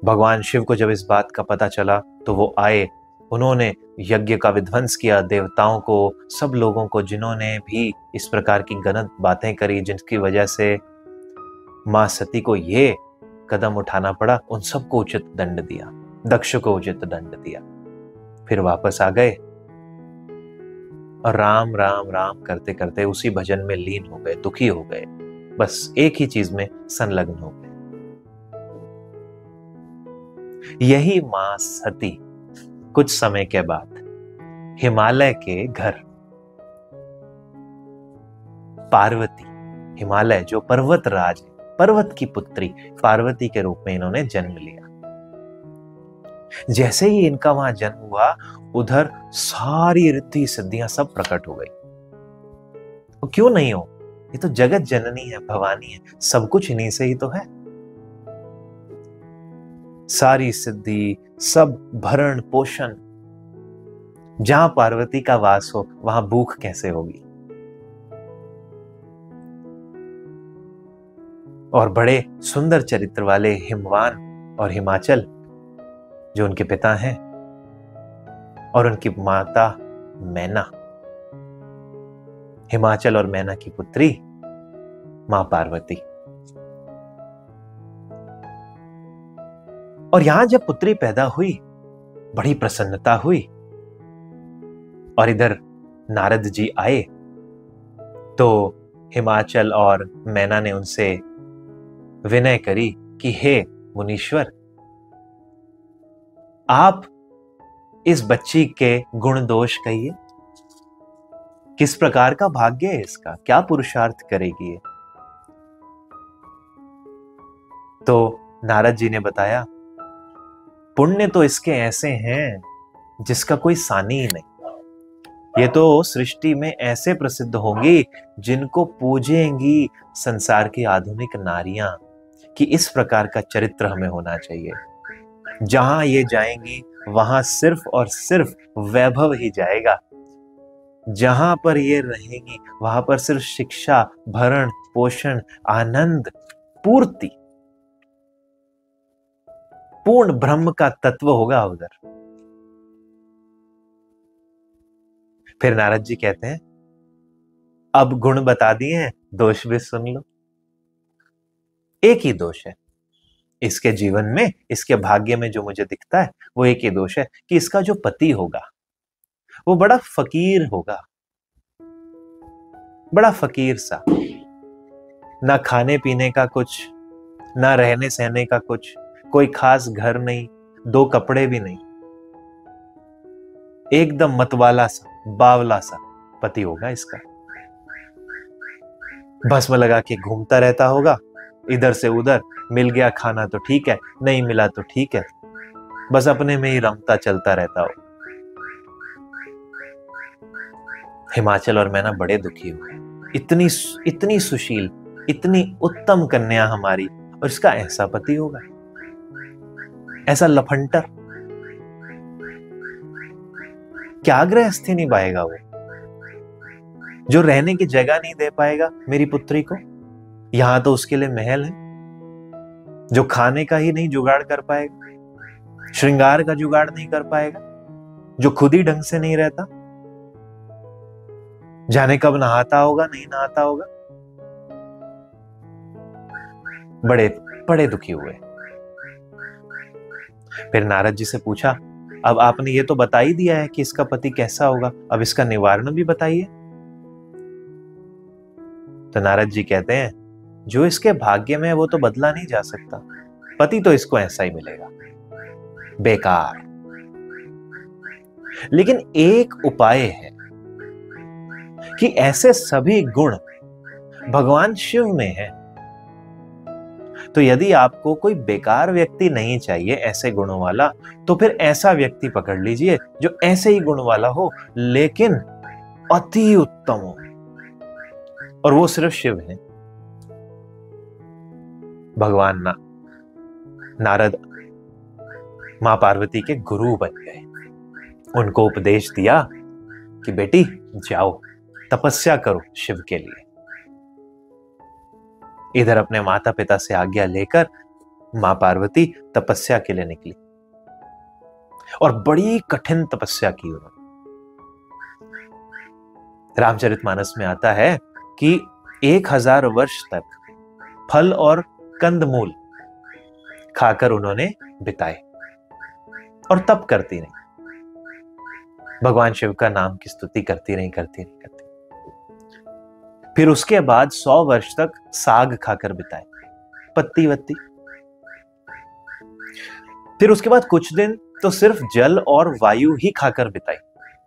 भगवान शिव को जब इस बात का पता चला तो वो आए, उन्होंने यज्ञ का विध्वंस किया, देवताओं को, सब लोगों को जिन्होंने भी इस प्रकार की गलत बातें करी, जिनकी वजह से मां सती को ये कदम उठाना पड़ा, उन सबको उचित दंड दिया, दक्ष को उचित दंड दिया। फिर वापस आ गए और राम राम राम करते करते उसी भजन में लीन हो गए, दुखी हो गए, बस एक ही चीज में संलग्न हो गए। यही मां सती कुछ समय के बाद हिमालय के घर पार्वती, हिमालय जो पर्वत राज है, पर्वत की पुत्री पार्वती के रूप में इन्होंने जन्म लिया। जैसे ही इनका वहां जन्म हुआ, उधर सारी रिद्धि सिद्धियां सब प्रकट हो गई। तो क्यों नहीं हो, ये तो जगत जननी है, भवानी है, सब कुछ इन्हीं से ही तो है। सारी सिद्धि, सब भरण पोषण, जहां पार्वती का वास हो वहां भूख कैसे होगी। और बड़े सुंदर चरित्र वाले हिमवान और हिमाचल, जो उनके पिता हैं, और उनकी माता मैना, हिमाचल और मैना की पुत्री मां पार्वती। और यहां जब पुत्री पैदा हुई, बड़ी प्रसन्नता हुई, और इधर नारद जी आए तो हिमाचल और मैना ने उनसे विनय करी कि हे मुनीश्वर, आप इस बच्ची के गुण दोष कहिए, किस प्रकार का भाग्य है इसका, क्या पुरुषार्थ करेगी ये। तो नारद जी ने बताया, पुण्य तो इसके ऐसे हैं जिसका कोई सानी ही नहीं। ये तो सृष्टि में ऐसे प्रसिद्ध होंगी जिनको पूजेंगी संसार की आधुनिक नारियां, कि इस प्रकार का चरित्र हमें होना चाहिए। जहां ये जाएंगी वहां सिर्फ और सिर्फ वैभव ही जाएगा, जहां पर ये रहेंगी वहां पर सिर्फ शिक्षा, भरण पोषण, आनंद, पूर्ति, पूर्ण ब्रह्म का तत्व होगा उधर। फिर नारद जी कहते हैं, अब गुण बता दिए हैं, दोष भी सुन लो। एक ही दोष है इसके जीवन में, इसके भाग्य में जो मुझे दिखता है वो एक ही दोष है कि इसका जो पति होगा वो बड़ा फकीर होगा, बड़ा फकीर सा, ना खाने पीने का कुछ, ना रहने सहने का कुछ, कोई खास घर नहीं, दो कपड़े भी नहीं, एकदम मतवाला सा, बावला सा पति होगा इसका। भस्म लगा के घूमता रहता होगा इधर से उधर, मिल गया खाना तो ठीक है, नहीं मिला तो ठीक है, बस अपने में ही रमता चलता रहता हो। हिमाचल और मैना बड़े दुखी हुए, इतनी सुशील, इतनी उत्तम कन्या हमारी, और इसका ऐसा पति होगा, ऐसा लफंटर, क्या गृहस्थी निभाएगा वो, जो रहने की जगह नहीं दे पाएगा मेरी पुत्री को। यहां तो उसके लिए महल है, जो खाने का ही नहीं जुगाड़ कर पाएगा, श्रृंगार का जुगाड़ नहीं कर पाएगा, जो खुद ही ढंग से नहीं रहता, जाने कब नहाता होगा, नहीं नहाता होगा। बड़े बड़े दुखी हुए। फिर नारद जी से पूछा, अब आपने ये तो बता ही दिया है कि इसका पति कैसा होगा, अब इसका निवारण भी बताइए। तो नारद जी कहते हैं, जो इसके भाग्य में है वो तो बदला नहीं जा सकता, पति तो इसको ऐसा ही मिलेगा, बेकार। लेकिन एक उपाय है कि ऐसे सभी गुण भगवान शिव में हैं। तो यदि आपको कोई बेकार व्यक्ति नहीं चाहिए ऐसे गुणों वाला, तो फिर ऐसा व्यक्ति पकड़ लीजिए जो ऐसे ही गुण वाला हो लेकिन अति उत्तम हो, और वो सिर्फ शिव है। भगवान नारद मां पार्वती के गुरु बन गए, उनको उपदेश दिया कि बेटी जाओ तपस्या करो शिव के लिए। इधर अपने माता पिता से आज्ञा लेकर मां पार्वती तपस्या के लिए निकली, और बड़ी कठिन तपस्या की उन्होंने। रामचरितमानस में आता है कि 1000 वर्ष तक फल और कंदमूल खाकर उन्होंने बिताए, और तप करती रही, भगवान शिव का नाम की स्तुति करती रही। फिर उसके बाद 100 वर्ष तक साग खाकर बिताए, पत्ती वत्ती। फिर उसके बाद कुछ दिन तो सिर्फ जल और वायु ही खाकर बिताई,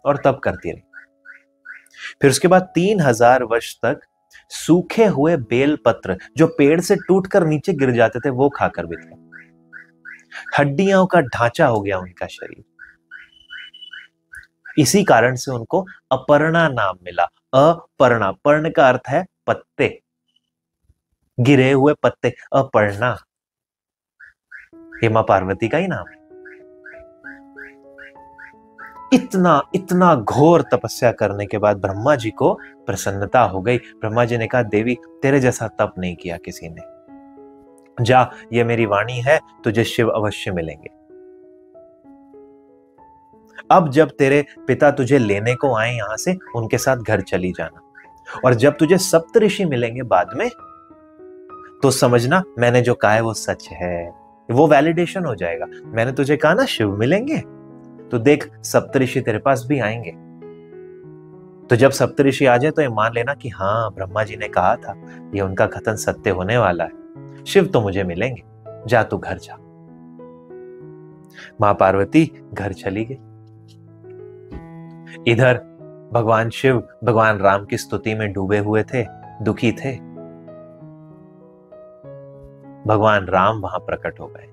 और तप करती रही। फिर उसके बाद 3000 वर्ष तक सूखे हुए बेल पत्र जो पेड़ से टूटकर नीचे गिर जाते थे वो खाकर बिताए। हड्डियों का ढांचा हो गया उनका शरीर। इसी कारण से उनको अपर्णा नाम मिला। अपर्णा, पर्ण का अर्थ है पत्ते, गिरे हुए पत्ते, अपर्णा। ये मां पार्वती का ही नाम है। इतना घोर तपस्या करने के बाद ब्रह्मा जी को प्रसन्नता हो गई। ब्रह्मा जी ने कहा, देवी तेरे जैसा तप नहीं किया किसी ने, जा, ये मेरी वाणी है, तुझे शिव अवश्य मिलेंगे। अब जब तेरे पिता तुझे लेने को आए यहां से, उनके साथ घर चली जाना, और जब तुझे सप्तऋषि मिलेंगे बाद में, तो समझना मैंने जो कहा है वो सच है। वो वैलिडेशन हो जाएगा। मैंने तुझे कहा ना शिव मिलेंगे, तो देख सप्तऋषि तेरे पास भी आएंगे। तो जब सप्तऋषि आ जाए तो ये मान लेना कि हाँ, ब्रह्मा जी ने कहा था, ये उनका कथन सत्य होने वाला है। शिव तो मुझे मिलेंगे, जा तू घर जा। मां पार्वती घर चली गई। इधर भगवान शिव भगवान राम की स्तुति में डूबे हुए थे, दुखी थे। भगवान राम वहां प्रकट हो गए।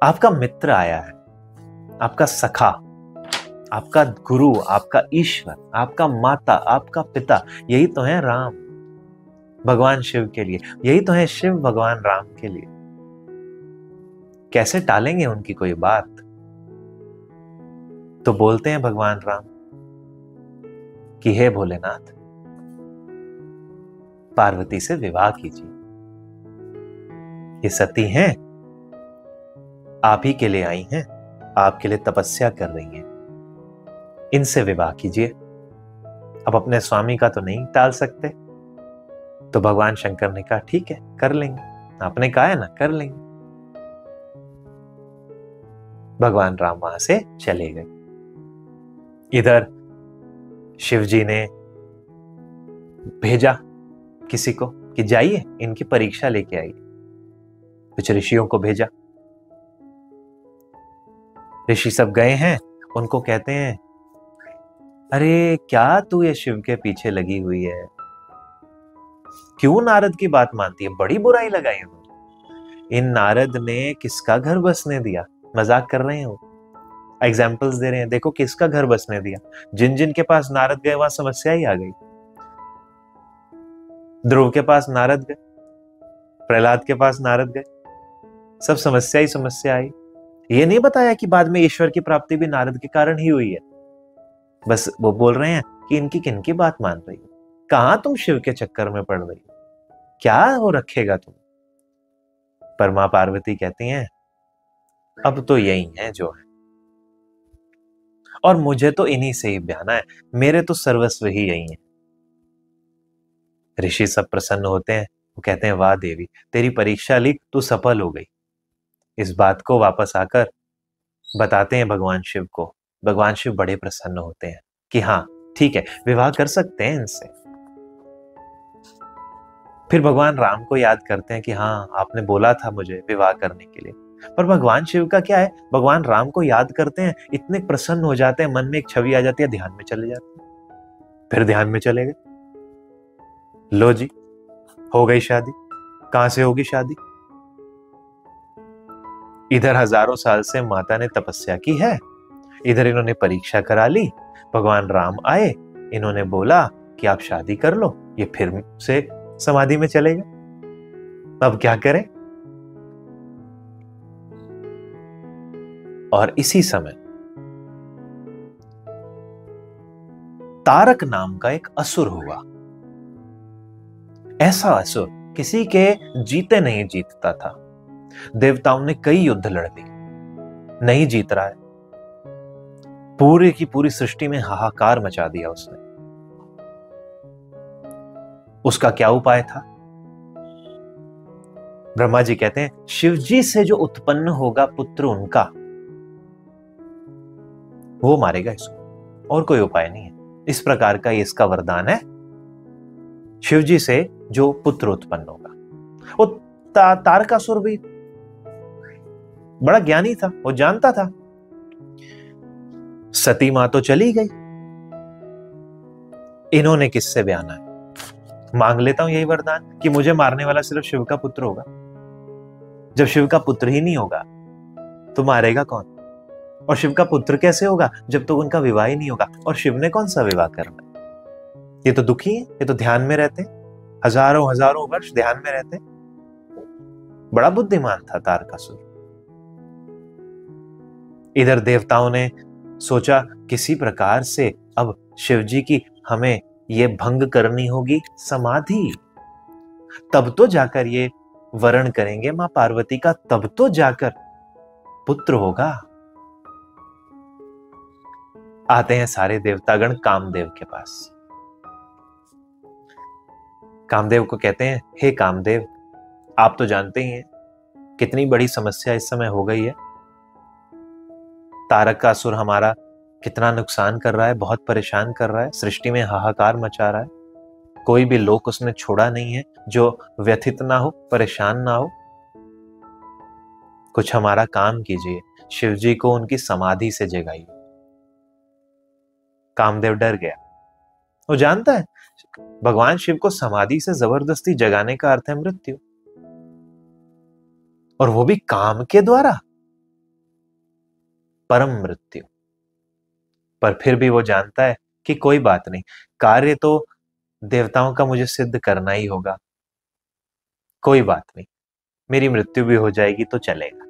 आपका मित्र आया है, आपका सखा, आपका गुरु, आपका ईश्वर, आपका माता, आपका पिता, यही तो है राम भगवान शिव के लिए, यही तो है शिव भगवान राम के लिए। कैसे टालेंगे उनकी कोई बात? तो बोलते हैं भगवान राम कि हे भोलेनाथ, पार्वती से विवाह कीजिए। ये सती हैं, आप ही के लिए आई हैं, आपके लिए तपस्या कर रही हैं, इनसे विवाह कीजिए। अब अपने स्वामी का तो नहीं टाल सकते। तो भगवान शंकर ने कहा ठीक है, कर लेंगे, आपने कहा है ना, कर लेंगे। भगवान राम वहां से चले गए। इधर शिव जी ने भेजा किसी को कि जाइए इनकी परीक्षा लेके आइए। कुछ ऋषियों को भेजा। ऋषि सब गए हैं, उनको कहते हैं अरे क्या तू ये शिव के पीछे लगी हुई है, क्यों नारद की बात मानती है, बड़ी बुराई लगाई उन्होंने। इन नारद ने किसका घर बसने दिया? मजाक कर रहे हो, एग्जाम्पल्स दे रहे हैं, देखो किसका घर बसने दिया। जिन जिन के पास नारद गए वहां समस्या ही आ गई। ध्रुव के पास नारद गए, प्रहलाद के पास नारद गए, सब समस्या ही समस्या आई। ये नहीं बताया कि बाद में ईश्वर की प्राप्ति भी नारद के कारण ही हुई है। बस वो बोल रहे हैं कि इनकी किनकी बात मान रही हो, कहां तुम शिव के चक्कर में पड़ रही हो, क्या हो रखेगा तुम। पर मां पार्वती कहती हैं अब तो यही है जो है, और मुझे तो इन्हीं से ही ब्याना है, मेरे तो सर्वस्व ही यही है। ऋषि सब प्रसन्न होते हैं, वो कहते हैं वाह देवी, तेरी परीक्षा ली, तू सफल हो गई। इस बात को वापस आकर बताते हैं भगवान शिव को। भगवान शिव बड़े प्रसन्न होते हैं कि हाँ ठीक है, विवाह कर सकते हैं इनसे। फिर भगवान राम को याद करते हैं कि हाँ आपने बोला था मुझे विवाह करने के लिए। पर भगवान शिव का क्या है, भगवान राम को याद करते हैं, इतने प्रसन्न हो जाते हैं, मन में एक छवि आ जाती है, ध्यान में चले जाते हैं। फिर ध्यान में चले गए, लो जी हो गई शादी। कहां से होगी शादी? इधर हजारों साल से माता ने तपस्या की है, इधर इन्होंने परीक्षा करा ली, भगवान राम आए, इन्होंने बोला कि आप शादी कर लो, ये फिर से समाधि में चले गए। अब क्या करें? और इसी समय तारक नाम का एक असुर हुआ। ऐसा असुर किसी के जीते नहीं जीतता था। देवताओं ने कई युद्ध लड़ ली, नहीं जीत रहा है। पूरी की पूरी सृष्टि में हाहाकार मचा दिया उसने। उसका क्या उपाय था? ब्रह्मा जी कहते हैं शिव जी से जो उत्पन्न होगा पुत्र उनका, वो मारेगा इसको, और कोई उपाय नहीं है। इस प्रकार का ये इसका वरदान है, शिव जी से जो पुत्र उत्पन्न होगा। वो तारकासुर भी बड़ा ज्ञानी था, वो जानता था। सती मां तो चली गई, इन्होंने किससे ब्याना है? मांग लेता हूं यही वरदान कि मुझे मारने वाला सिर्फ शिव का पुत्र होगा। जब शिव का पुत्र ही नहीं होगा तो मारेगा कौन? और शिव का पुत्र कैसे होगा जब तक उनका विवाह ही नहीं होगा? और शिव ने कौन सा विवाह करना? ये तो दुखी है, ये तो ध्यान में रहते, हजारों हजारों वर्ष ध्यान में रहते। बड़ा बुद्धिमान था तारकासुर। इधर देवताओं ने सोचा किसी प्रकार से अब शिव जी की हमें ये भंग करनी होगी समाधि, तब तो जाकर ये वरण करेंगे मां पार्वती का, तब तो जाकर पुत्र होगा। आते हैं सारे देवतागण कामदेव के पास। कामदेव को कहते हैं, हे कामदेव, आप तो जानते ही हैं कितनी बड़ी समस्या इस समय हो गई है। तारक का असुर हमारा कितना नुकसान कर रहा है, बहुत परेशान कर रहा है, सृष्टि में हाहाकार मचा रहा है। कोई भी लोक उसने छोड़ा नहीं है जो व्यथित ना हो, परेशान ना हो। कुछ हमारा काम कीजिए, शिव जी को उनकी समाधि से जगाइए। कामदेव डर गया। वो जानता है भगवान शिव को समाधि से जबरदस्ती जगाने का अर्थ है मृत्यु, और वो भी काम के द्वारा, परम मृत्यु। पर फिर भी वो जानता है कि कोई बात नहीं, कार्य तो देवताओं का मुझे सिद्ध करना ही होगा। कोई बात नहीं, मेरी मृत्यु भी हो जाएगी तो चलेगा।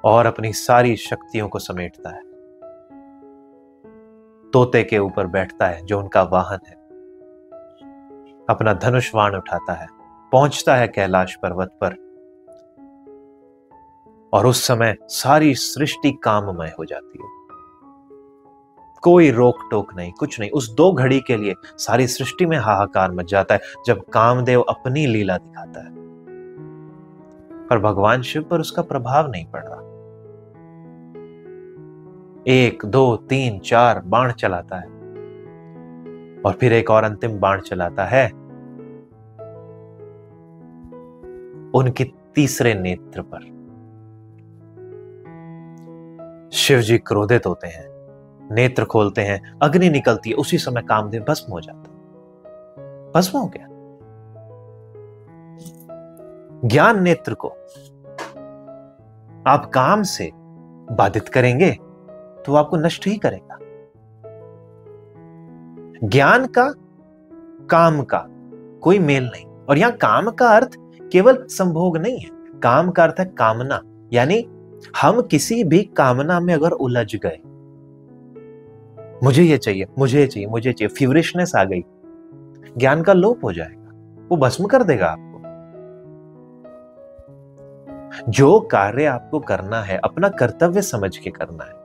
और अपनी सारी शक्तियों को समेटता है, तोते के ऊपर बैठता है जो उनका वाहन है, अपना धनुष बाण उठाता है, पहुंचता है कैलाश पर्वत पर, और उस समय सारी सृष्टि काममय हो जाती है। कोई रोक टोक नहीं, कुछ नहीं। उस 2 घड़ी के लिए सारी सृष्टि में हाहाकार मच जाता है जब कामदेव अपनी लीला दिखाता है, पर भगवान शिव पर उसका प्रभाव नहीं पड़ रहा। 1 2 3 4 बाण चलाता है, और फिर एक और अंतिम बाण चलाता है उनके तीसरे नेत्र पर। शिव जी क्रोधित होते हैं, नेत्र खोलते हैं, अग्नि निकलती है। उसी समय कामदेव भस्म हो जाता है। भस्म हो गया। ज्ञान नेत्र को आप काम से बाधित करेंगे तो आपको नष्ट ही करेगा। ज्ञान का काम का कोई मेल नहीं। और यहां काम का अर्थ केवल संभोग नहीं है, काम का अर्थ है कामना। यानी हम किसी भी कामना में अगर उलझ गए, मुझे ये चाहिए, मुझे ये चाहिए, मुझे चाहिए, फीवरिशनेस आ गई, ज्ञान का लोप हो जाएगा, वो भस्म कर देगा आपको। जो कार्य आपको करना है अपना कर्तव्य समझ के करना है,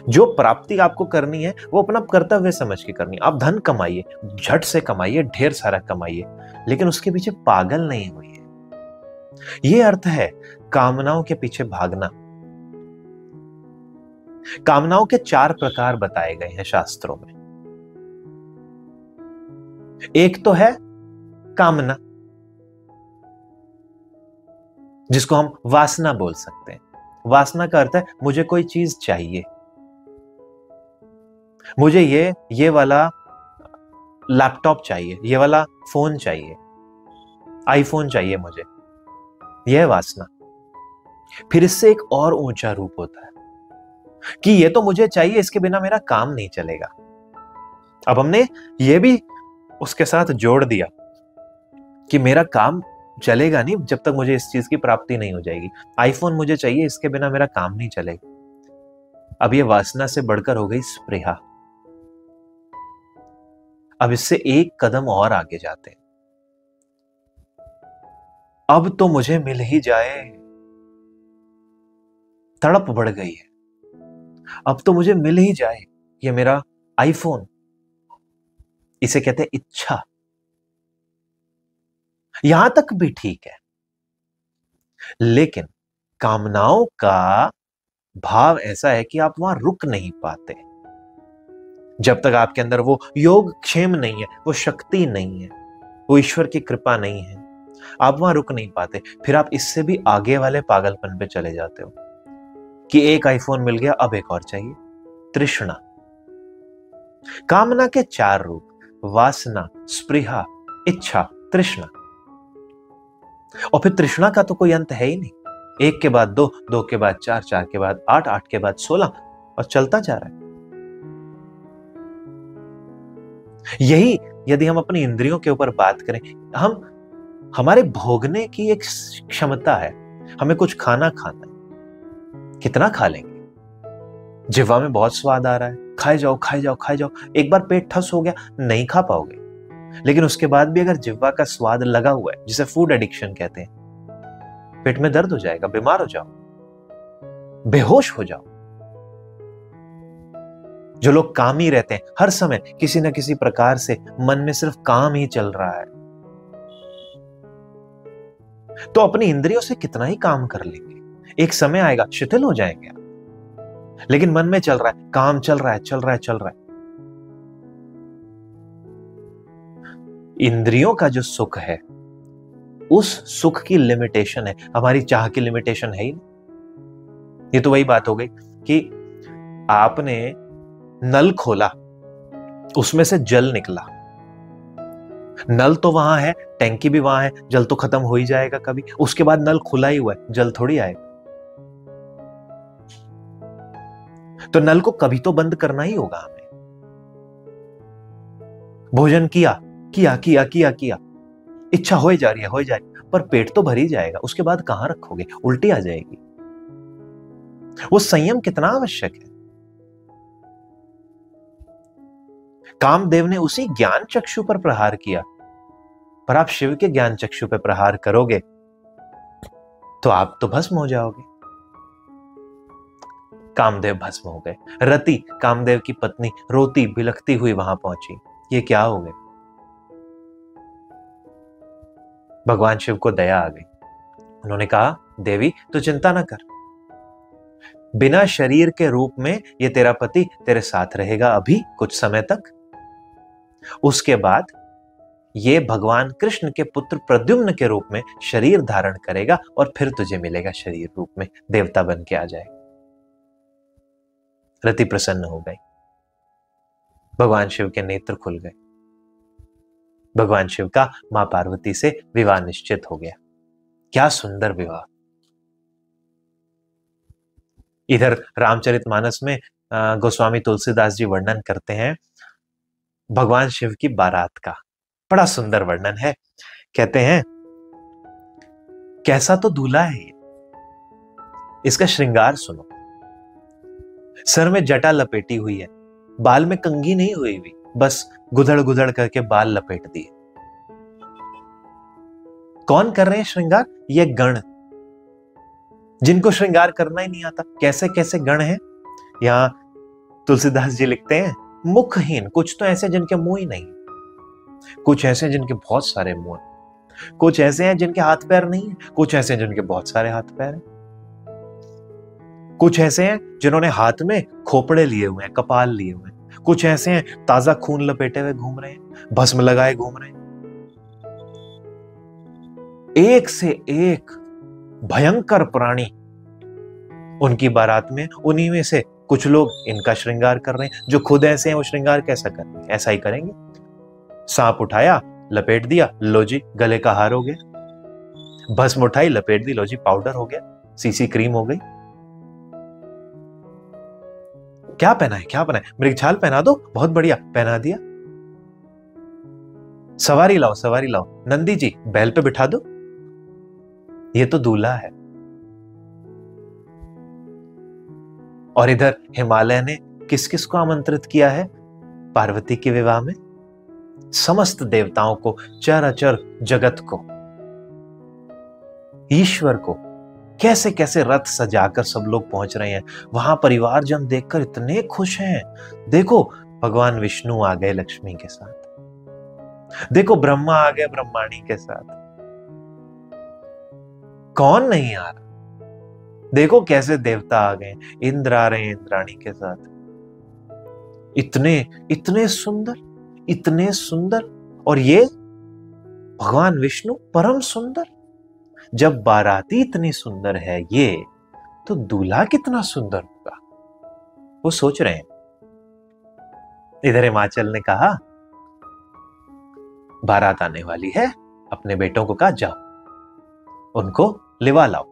जो प्राप्ति आपको करनी है वो अपना कर्तव्य समझ के करनी है। आप धन कमाइए, झट से कमाइए, ढेर सारा कमाइए, लेकिन उसके पीछे पागल नहीं होइए। ये अर्थ है कामनाओं के पीछे भागना। कामनाओं के 4 प्रकार बताए गए हैं शास्त्रों में। एक तो है कामना, जिसको हम वासना बोल सकते हैं। वासना का अर्थ है मुझे कोई चीज चाहिए, मुझे ये वाला लैपटॉप चाहिए, ये वाला फोन चाहिए, आईफोन चाहिए मुझे, यह वासना। फिर इससे एक और ऊंचा रूप होता है कि ये तो मुझे चाहिए, इसके बिना मेरा काम नहीं चलेगा। अब हमने ये भी उसके साथ जोड़ दिया कि मेरा काम चलेगा नहीं जब तक मुझे इस चीज की प्राप्ति नहीं हो जाएगी। आईफोन मुझे चाहिए, इसके बिना मेरा काम नहीं चलेगा। अब ये वासना से बढ़कर हो गई स्पृहा। अब इससे एक कदम और आगे जाते हैं। अब तो मुझे मिल ही जाए, तड़प बढ़ गई है। अब तो मुझे मिल ही जाए ये मेरा आईफोन। इसे कहते हैं इच्छा। यहां तक भी ठीक है, लेकिन कामनाओं का भाव ऐसा है कि आप वहां रुक नहीं पाते। जब तक आपके अंदर वो योग क्षेम नहीं है, वो शक्ति नहीं है, वो ईश्वर की कृपा नहीं है, आप वहां रुक नहीं पाते। फिर आप इससे भी आगे वाले पागलपन पे चले जाते हो कि एक आईफोन मिल गया, अब एक और चाहिए। तृष्णा। कामना के 4 रूप, वासना, स्पृहा, इच्छा, तृष्णा। और फिर तृष्णा का तो कोई अंत है ही नहीं। 1 के बाद 2, 2 के बाद 4, 4 के बाद 8, 8 के बाद 16, और चलता जा रहा है। यही यदि हम अपनी इंद्रियों के ऊपर बात करें, हमारे भोगने की एक क्षमता है। हमें कुछ खाना खाना है, कितना खा लेंगे? जिह्वा में बहुत स्वाद आ रहा है, खाए जाओ खाए जाओ खाए जाओ। एक बार पेट ठस हो गया, नहीं खा पाओगे। लेकिन उसके बाद भी अगर जिह्वा का स्वाद लगा हुआ है, जिसे फूड एडिक्शन कहते हैं, पेट में दर्द हो जाएगा, बीमार हो जाओ, बेहोश हो जाओ। जो लोग कामी रहते हैं, हर समय किसी न किसी प्रकार से मन में सिर्फ काम ही चल रहा है, तो अपनी इंद्रियों से कितना ही काम कर लेंगे, एक समय आएगा शिथिल हो जाएंगे आप। लेकिन मन में चल रहा है, काम चल रहा है, चल रहा है, चल रहा है। इंद्रियों का जो सुख है, उस सुख की लिमिटेशन है, हमारी चाह की लिमिटेशन है ही नहीं। ये तो वही बात हो गई कि आपने नल खोला, उसमें से जल निकला, नल तो वहां है, टैंकी भी वहां है, जल तो खत्म हो ही जाएगा कभी, उसके बाद नल खुला ही हुआ है, जल थोड़ी आएगा। तो नल को कभी तो बंद करना ही होगा हमें। भोजन किया किया किया किया किया, इच्छा हो जा रही है, हो जा रही है, पर पेट तो भर ही जाएगा, उसके बाद कहां रखोगे, उल्टी आ जाएगी। वो संयम कितना आवश्यक है। कामदेव ने उसी ज्ञान चक्षु पर प्रहार किया, पर आप शिव के ज्ञान चक्षु पर प्रहार करोगे तो आप तो भस्म हो जाओगे। कामदेव भस्म हो गए। रति, कामदेव की पत्नी, रोती बिलखती हुई वहां पहुंची। ये क्या हो गए? भगवान शिव को दया आ गई। उन्होंने कहा, देवी तो चिंता ना कर, बिना शरीर के रूप में ये तेरा पति तेरे साथ रहेगा अभी कुछ समय तक। उसके बाद ये भगवान कृष्ण के पुत्र प्रद्युम्न के रूप में शरीर धारण करेगा और फिर तुझे मिलेगा शरीर रूप में, देवता बन के आ जाएगा। रति प्रसन्न हो गई। भगवान शिव के नेत्र खुल गए। भगवान शिव का मां पार्वती से विवाह निश्चित हो गया। क्या सुंदर विवाह। इधर रामचरितमानस में गोस्वामी तुलसीदास जी वर्णन करते हैं भगवान शिव की बारात का। बड़ा सुंदर वर्णन है। कहते हैं, कैसा तो दूल्हा है ये, इसका श्रृंगार सुनो। सर में जटा लपेटी हुई है, बाल में कंघी नहीं हुई हुई, बस गुदड़ गुदड़ करके बाल लपेट दिए। कौन कर रहे हैं श्रृंगार? ये गण, जिनको श्रृंगार करना ही नहीं आता। कैसे कैसे गण हैं? यहां तुलसीदास जी लिखते हैं, मुखहीन, कुछ तो ऐसे जिनके मुंह ही नहीं, कुछ ऐसे जिनके बहुत सारे मुंह हैं, कुछ ऐसे हैं जिनके हाथ पैर नहीं है, कुछ ऐसे हैं जिनके बहुत सारे हाथ पैर हैं, कुछ ऐसे हैं जिन्होंने हाथ में खोपड़े लिए हुए हैं, कपाल लिए हुए हैं, कुछ ऐसे हैं ताजा खून लपेटे हुए घूम रहे हैं, भस्म लगाए घूम रहे हैं। एक से एक भयंकर प्राणी उनकी बारात में। उन्हीं में से कुछ लोग इनका श्रृंगार कर रहे हैं। जो खुद ऐसे हैं वो श्रृंगार कैसा कर रहे हैं? ऐसा ही करेंगे। सांप उठाया, लपेट दिया, लो जी गले का हार हो गया। भस्म उठाई, लपेट दी, लो जी पाउडर हो गया, सीसी क्रीम हो गई। क्या पहना है, क्या पहना है? मृगछाल पहना दो, बहुत बढ़िया, पहना दिया। सवारी लाओ, सवारी लाओ, नंदी जी बैल पे बिठा दो। ये तो दूल्हा है। और इधर हिमालय ने किस किस को आमंत्रित किया है पार्वती के विवाह में? समस्त देवताओं को, चराचर जगत को, ईश्वर को। कैसे कैसे रथ सजाकर सब लोग पहुंच रहे हैं वहां। परिवारजन देखकर इतने खुश हैं। देखो भगवान विष्णु आ गए लक्ष्मी के साथ, देखो ब्रह्मा आ गए ब्रह्माणी के साथ। कौन नहीं आ रहा? देखो कैसे देवता आ गए, इंद्र आ रहे हैं इंद्राणी के साथ। इतने इतने सुंदर, इतने सुंदर। और ये भगवान विष्णु परम सुंदर। जब बाराती इतनी सुंदर है ये, तो दूल्हा कितना सुंदर होगा, वो सोच रहे हैं। इधर हिमाचल ने कहा, बारात आने वाली है, अपने बेटों को कहा जाओ उनको लिवा लाओ,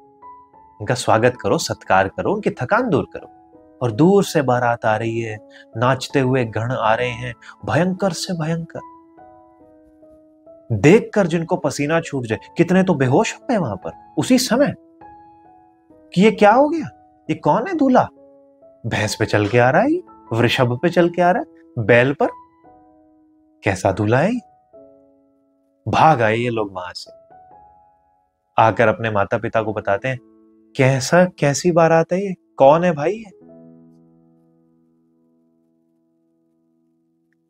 उनका स्वागत करो, सत्कार करो, उनकी थकान दूर करो। और दूर से बारात आ रही है, नाचते हुए गण आ रहे हैं, भयंकर से भयंकर। देखकर जिनको पसीना छूट जाए, कितने तो बेहोश हो गए वहां पर उसी समय कि ये क्या हो गया, ये कौन है दूल्हा? भैंस पे चल के आ रहा है, वृषभ पे चल के आ रहा है, बैल पर। कैसा दूल्हा है? भाग आए ये लोग वहां से, आकर अपने माता पिता को बताते हैं, कैसी बारात है ये, कौन है भाई ये?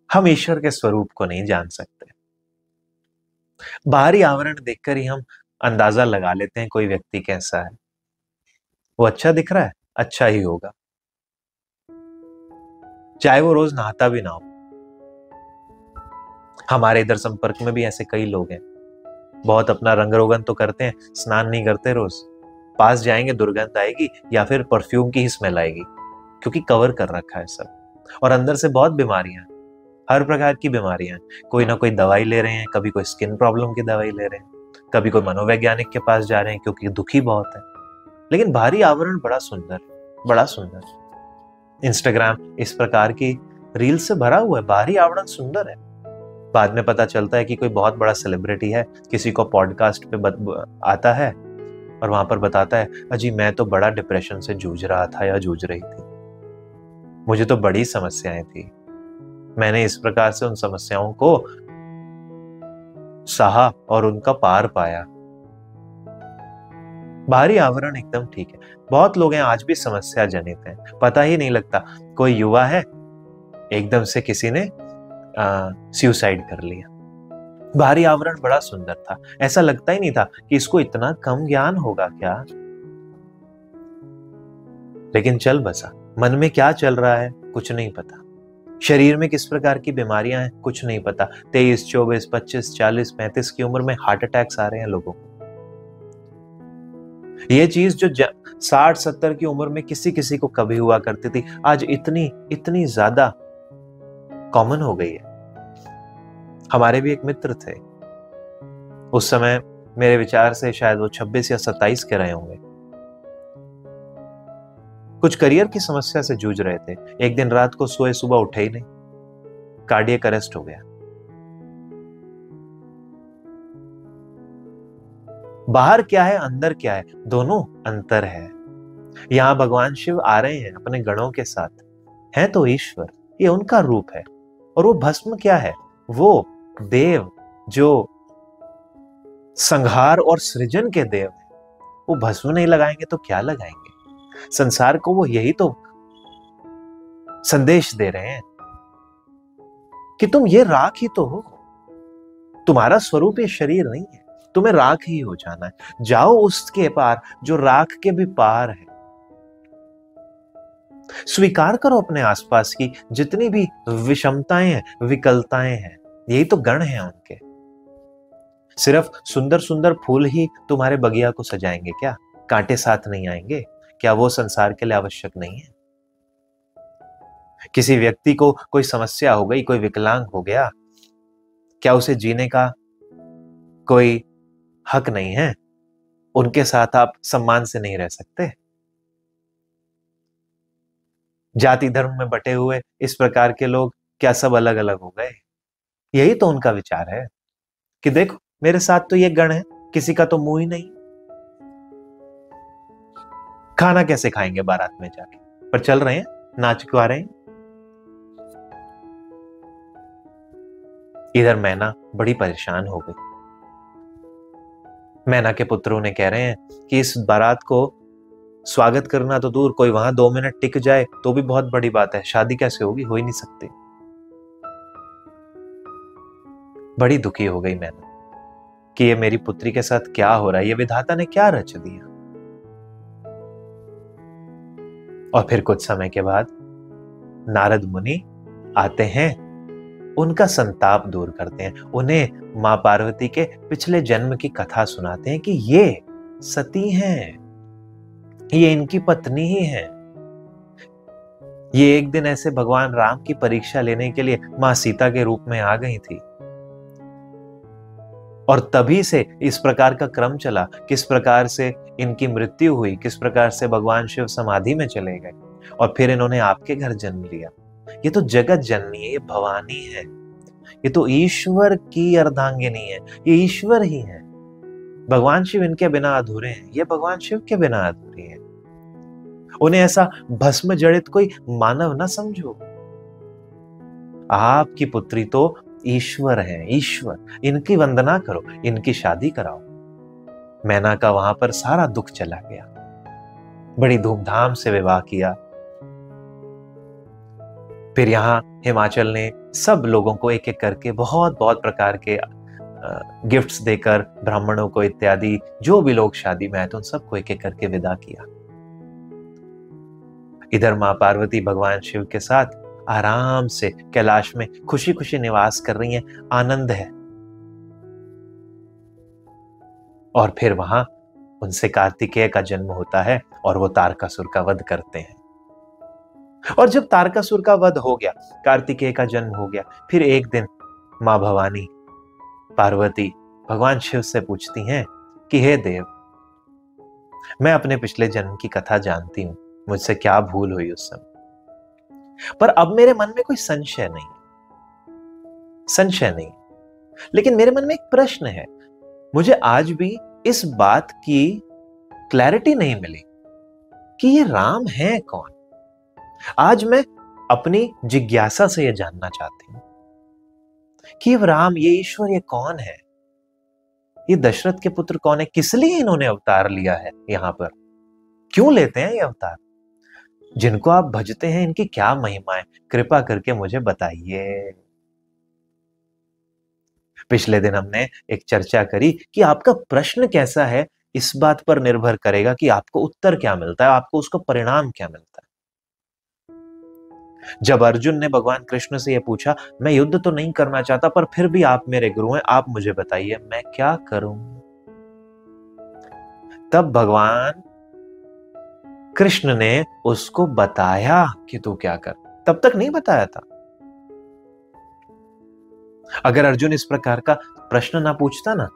हम ईश्वर के स्वरूप को नहीं जान सकते। बाहरी आवरण देखकर ही हम अंदाजा लगा लेते हैं कोई व्यक्ति कैसा है। वो अच्छा दिख रहा है, अच्छा ही होगा, चाहे वो रोज नहाता भी ना हो। हमारे इधर संपर्क में भी ऐसे कई लोग हैं, बहुत अपना रंग रोगन तो करते हैं, स्नान नहीं करते रोज। पास जाएंगे दुर्गंध आएगी या फिर परफ्यूम की ही स्मेल आएगी, क्योंकि कवर कर रखा है सब। और अंदर से बहुत बीमारियां, हर प्रकार की बीमारियां, कोई ना कोई दवाई ले रहे हैं, कभी कोई स्किन प्रॉब्लम की दवाई ले रहे हैं, कभी कोई मनोवैज्ञानिक के पास जा रहे हैं क्योंकि दुखी बहुत है। लेकिन बाहरी आवरण बड़ा सुंदर, बड़ा सुंदर। इंस्टाग्राम इस प्रकार की रील से भरा हुआ है, बाहरी आवरण सुंदर है। बाद में पता चलता है कि कोई बहुत बड़ा सेलिब्रिटी है, किसी को पॉडकास्ट पे आता है और वहां पर बताता है, अजी मैं तो बड़ा डिप्रेशन से जूझ रहा था या जूझ रही थी, मुझे तो बड़ी समस्याएं थी, मैंने इस प्रकार से उन समस्याओं को सहा और उनका पार पाया। बाहरी आवरण एकदम ठीक है। बहुत लोग हैं आज भी समस्या जनित हैं, पता ही नहीं लगता। कोई युवा है, एकदम से किसी ने सुसाइड कर लिया। बाहरी आवरण बड़ा सुंदर था, ऐसा लगता ही नहीं था कि इसको इतना कम ज्ञान होगा क्या। लेकिन चल बसा। मन में क्या चल रहा है कुछ नहीं पता, शरीर में किस प्रकार की बीमारियां हैं कुछ नहीं पता। 23, 24, 25, 40, 35 की उम्र में हार्ट अटैक्स आ रहे हैं लोगों को। ये चीज जो 60-70 की उम्र में किसी किसी को कभी हुआ करती थी, आज इतनी इतनी ज्यादा कॉमन हो गई है। हमारे भी एक मित्र थे, उस समय मेरे विचार से शायद वो 26 या 27 के रहे होंगे। कुछ करियर की समस्या से जूझ रहे थे। एक दिन रात को सोए, सुबह उठे ही नहीं, कार्डियक अरेस्ट हो गया। बाहर क्या है अंदर क्या है, दोनों अंतर है। यहां भगवान शिव आ रहे हैं अपने गणों के साथ, है तो ईश्वर, ये उनका रूप है। और वो भस्म क्या है, वो देव जो संहार और सृजन के देव हैं, वो भस्म नहीं लगाएंगे तो क्या लगाएंगे। संसार को वो यही तो संदेश दे रहे हैं कि तुम ये राख ही तो हो, तुम्हारा स्वरूप ये शरीर नहीं है, तुम्हें राख ही हो जाना है। जाओ उसके पार जो राख के भी पार है। स्वीकार करो अपने आसपास की जितनी भी विषमताएं हैं, विकलताएं हैं, यही तो गण हैं उनके। सिर्फ सुंदर सुंदर फूल ही तुम्हारे बगिया को सजाएंगे क्या, कांटे साथ नहीं आएंगे क्या, वो संसार के लिए आवश्यक नहीं है। किसी व्यक्ति को कोई समस्या हो गई, कोई विकलांग हो गया, क्या उसे जीने का कोई हक नहीं है? उनके साथ आप सम्मान से नहीं रह सकते? जाति धर्म में बटे हुए इस प्रकार के लोग क्या सब अलग अलग हो गए? यही तो उनका विचार है कि देखो मेरे साथ तो ये गण है, किसी का तो मुंह ही नहीं। खाना कैसे खाएंगे बारात में जाके, पर चल रहे हैं, नाच गा रहे हैं। इधर मैना बड़ी परेशान हो गई। मैना के पुत्र उन्हें कह रहे हैं कि इस बारात को स्वागत करना तो दूर, कोई वहां 2 मिनट टिक जाए तो भी बहुत बड़ी बात है, शादी कैसे होगी, हो ही नहीं सकती। बड़ी दुखी हो गई मैना कि ये मेरी पुत्री के साथ क्या हो रहा है, ये विधाता ने क्या रच दिया। और फिर कुछ समय के बाद नारद मुनि आते हैं, उनका संताप दूर करते हैं, उन्हें मां पार्वती के पिछले जन्म की कथा सुनाते हैं कि ये सती हैं, ये इनकी पत्नी ही है। ये एक दिन ऐसे भगवान राम की परीक्षा लेने के लिए मां सीता के रूप में आ गई थी, और तभी से इस प्रकार का क्रम चला, किस प्रकार से इनकी मृत्यु हुई, किस प्रकार से भगवान शिव समाधि में चले गए और फिर इन्होंने आपके घर जन्म लिया। ये तो जगत जननी है, ये भवानी है, ये तो ईश्वर की अर्धांगिनी है, ये ईश्वर ही है। भगवान शिव इनके बिना अधूरे हैं, ये भगवान शिव के बिना अधूरे हैं। उन्हें ऐसा भस्म जड़ित कोई मानव ना समझो। आपकी पुत्री तो ईश्वर है, ईश्वर, इनकी वंदना करो, इनकी शादी कराओ। मैना का वहां पर सारा दुख चला गया, बड़ी धूमधाम से विवाह किया। फिर यहाँ हिमाचल ने सब लोगों को एक एक करके बहुत बहुत प्रकार के गिफ्ट्स देकर ब्राह्मणों को इत्यादि जो भी लोग शादी में आए थे उन सबको एक एक करके विदा किया। इधर मां पार्वती भगवान शिव के साथ आराम से कैलाश में खुशी खुशी निवास कर रही हैं, आनंद है। और फिर वहां उनसे कार्तिकेय का जन्म होता है और वो तारकासुर का वध करते हैं। और जब तारकासुर का वध हो गया, कार्तिकेय का जन्म हो गया, फिर एक दिन मां भवानी पार्वती भगवान शिव से पूछती हैं कि हे देव, मैं अपने पिछले जन्म की कथा जानती हूं, मुझसे क्या भूल हुई उस समय, पर अब मेरे मन में कोई संशय नहीं, लेकिन मेरे मन में एक प्रश्न है। मुझे आज भी इस बात की क्लैरिटी नहीं मिली कि ये राम है कौन। आज मैं अपनी जिज्ञासा से यह जानना चाहती हूं कि ये राम, ये ईश्वर, ये कौन है, ये दशरथ के पुत्र कौन है, किस लिए इन्होंने अवतार लिया है, यहां पर क्यों लेते हैं ये अवतार, जिनको आप भजते हैं इनकी क्या महिमा है, कृपा करके मुझे बताइए। पिछले दिन हमने एक चर्चा करी कि आपका प्रश्न कैसा है इस बात पर निर्भर करेगा कि आपको उत्तर क्या मिलता है, आपको उसका परिणाम क्या मिलता है। जब अर्जुन ने भगवान कृष्ण से यह पूछा, मैं युद्ध तो नहीं करना चाहता पर फिर भी आप मेरे गुरु हैं, आप मुझे बताइए मैं क्या करूं, तब भगवान कृष्ण ने उसको बताया कि तू क्या कर, तब तक नहीं बताया था। अगर अर्जुन इस प्रकार का प्रश्न ना पूछता ना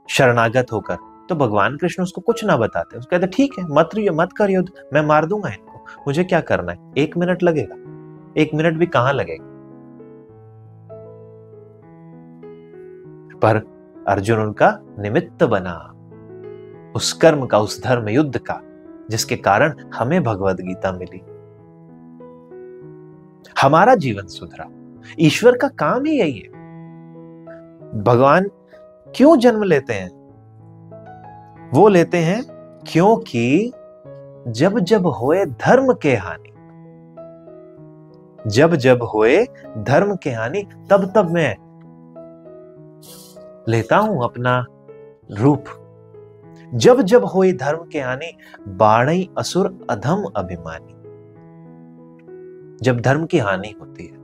शरणागत होकर, तो भगवान कृष्ण उसको कुछ ना बताते, उसको कहते ठीक है मत कर युद्ध, मैं मार दूंगा इनको, मुझे क्या करना है, 1 मिनट लगेगा, 1 मिनट भी कहां लगेगा। पर अर्जुन उनका निमित्त बना, उस कर्म का, उस धर्म युद्ध का, जिसके कारण हमें भगवद गीता मिली, हमारा जीवन सुधरा। ईश्वर का काम ही यही है। भगवान क्यों जन्म लेते हैं? वो लेते हैं क्योंकि जब जब होए धर्म के हानि, जब जब होए धर्म के हानि, तब तब मैं लेता हूं अपना रूप। जब जब होए धर्म के हानि, बाणई असुर अधम अभिमानी। जब धर्म की हानि होती है,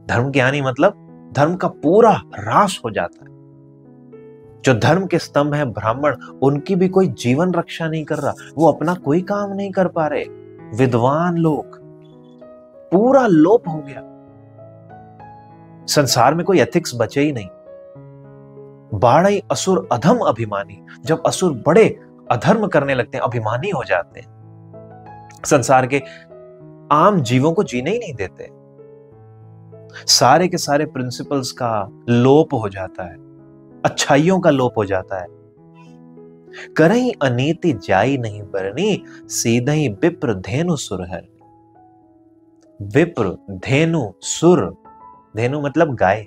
धर्म की हानि मतलब धर्म का पूरा ह्रास हो जाता है। जो धर्म के स्तंभ हैं ब्राह्मण, उनकी भी कोई जीवन रक्षा नहीं कर रहा, वो अपना कोई काम नहीं कर पा रहे। विद्वान लोग, पूरा लोप हो गया, संसार में कोई एथिक्स बचे ही नहीं। बाणई असुर अधम अभिमानी, जब असुर बड़े अधर्म करने लगते हैं, अभिमानी हो जाते हैं, संसार के आम जीवों को जीने ही नहीं देते, सारे के सारे प्रिंसिपल्स का लोप हो जाता है, अच्छाइयों का लोप हो जाता है। करई अनीति जाई नहीं बरनी, सीधा ही विप्र धेनु सुर हरनी। विप्र, धेनु, सुर, धेनु मतलब गाय,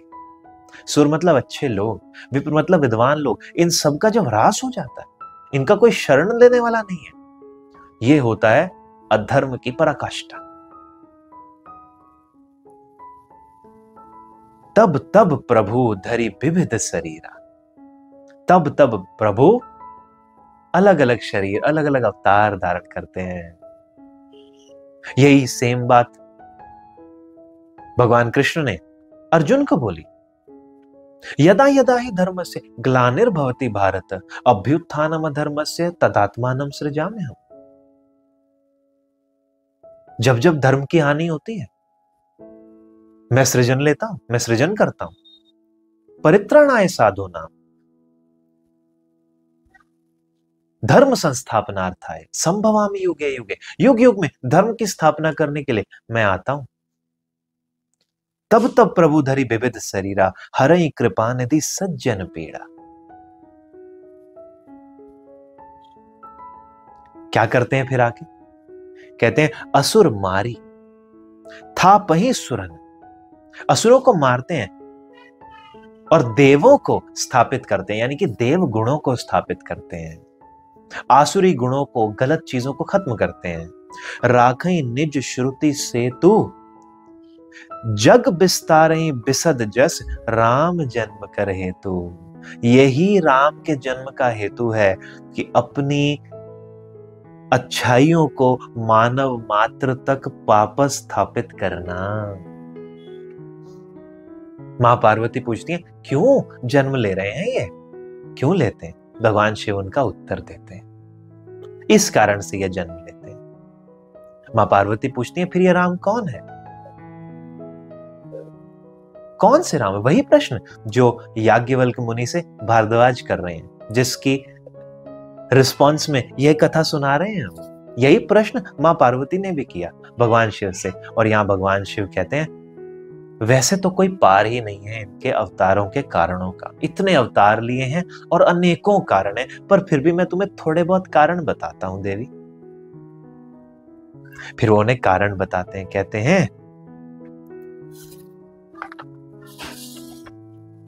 सुर मतलब अच्छे लोग, विप्र मतलब विद्वान लोग, इन सब का जब ह्रास हो जाता है, इनका कोई शरण लेने वाला नहीं है, यह होता है अधर्म की पराकाष्ठा। तब तब प्रभु धरि विविध शरीरा, तब तब प्रभु अलग अलग शरीर, अलग अलग अवतार धारण करते हैं। यही सेम बात भगवान कृष्ण ने अर्जुन को बोली, यदा यदा ही धर्मस्य ग्लानिर्भवति भारत, अभ्युत्थानम अधर्मस्य तदात्मानं सृजाम्यहम्। जब जब धर्म की हानि होती है, मैं सृजन लेता हूं, मैं सृजन करता हूं। परित्राणाय साधूनां धर्म संस्थापनार्थाय संभवामि युगे युगे, युग युग में धर्म की स्थापना करने के लिए मैं आता हूं। तब तब प्रभु धरि विविध शरीरा, हरई कृपा निधि सज्जन पीड़ा। क्या करते हैं फिर आके? कहते हैं असुर मारी था पही सुरन, असुरों को मारते हैं और देवों को स्थापित करते हैं, यानी कि देव गुणों को स्थापित करते हैं, आसुरी गुणों को, गलत चीजों को खत्म करते हैं। राखई निज श्रुति सेतु, जग बिस्तारई बिसद जस, राम जन्म कर हेतु। यही राम के जन्म का हेतु है कि अपनी अच्छाइयों को मानव मात्र तक वापस स्थापित करना। मां पार्वती पूछती है क्यों जन्म ले रहे हैं, ये क्यों लेते हैं? भगवान शिव उनका उत्तर देते हैं, इस कारण से यह जन्म लेते हैं। मां पार्वती पूछती है फिर ये राम कौन है? कौन से राम है? वही प्रश्न जो याज्ञवल्क्य मुनि से भारद्वाज कर रहे हैं, जिसकी रिस्पॉन्स में यह कथा सुना रहे हैं। यही प्रश्न मां पार्वती ने भी किया भगवान शिव से, और यहां भगवान शिव कहते हैं वैसे तो कोई पार ही नहीं है इनके अवतारों के कारणों का। इतने अवतार लिए हैं और अनेकों कारण हैं, पर फिर भी मैं तुम्हें थोड़े बहुत कारण बताता हूं देवी। फिर वो उन्हें कारण बताते हैं, कहते हैं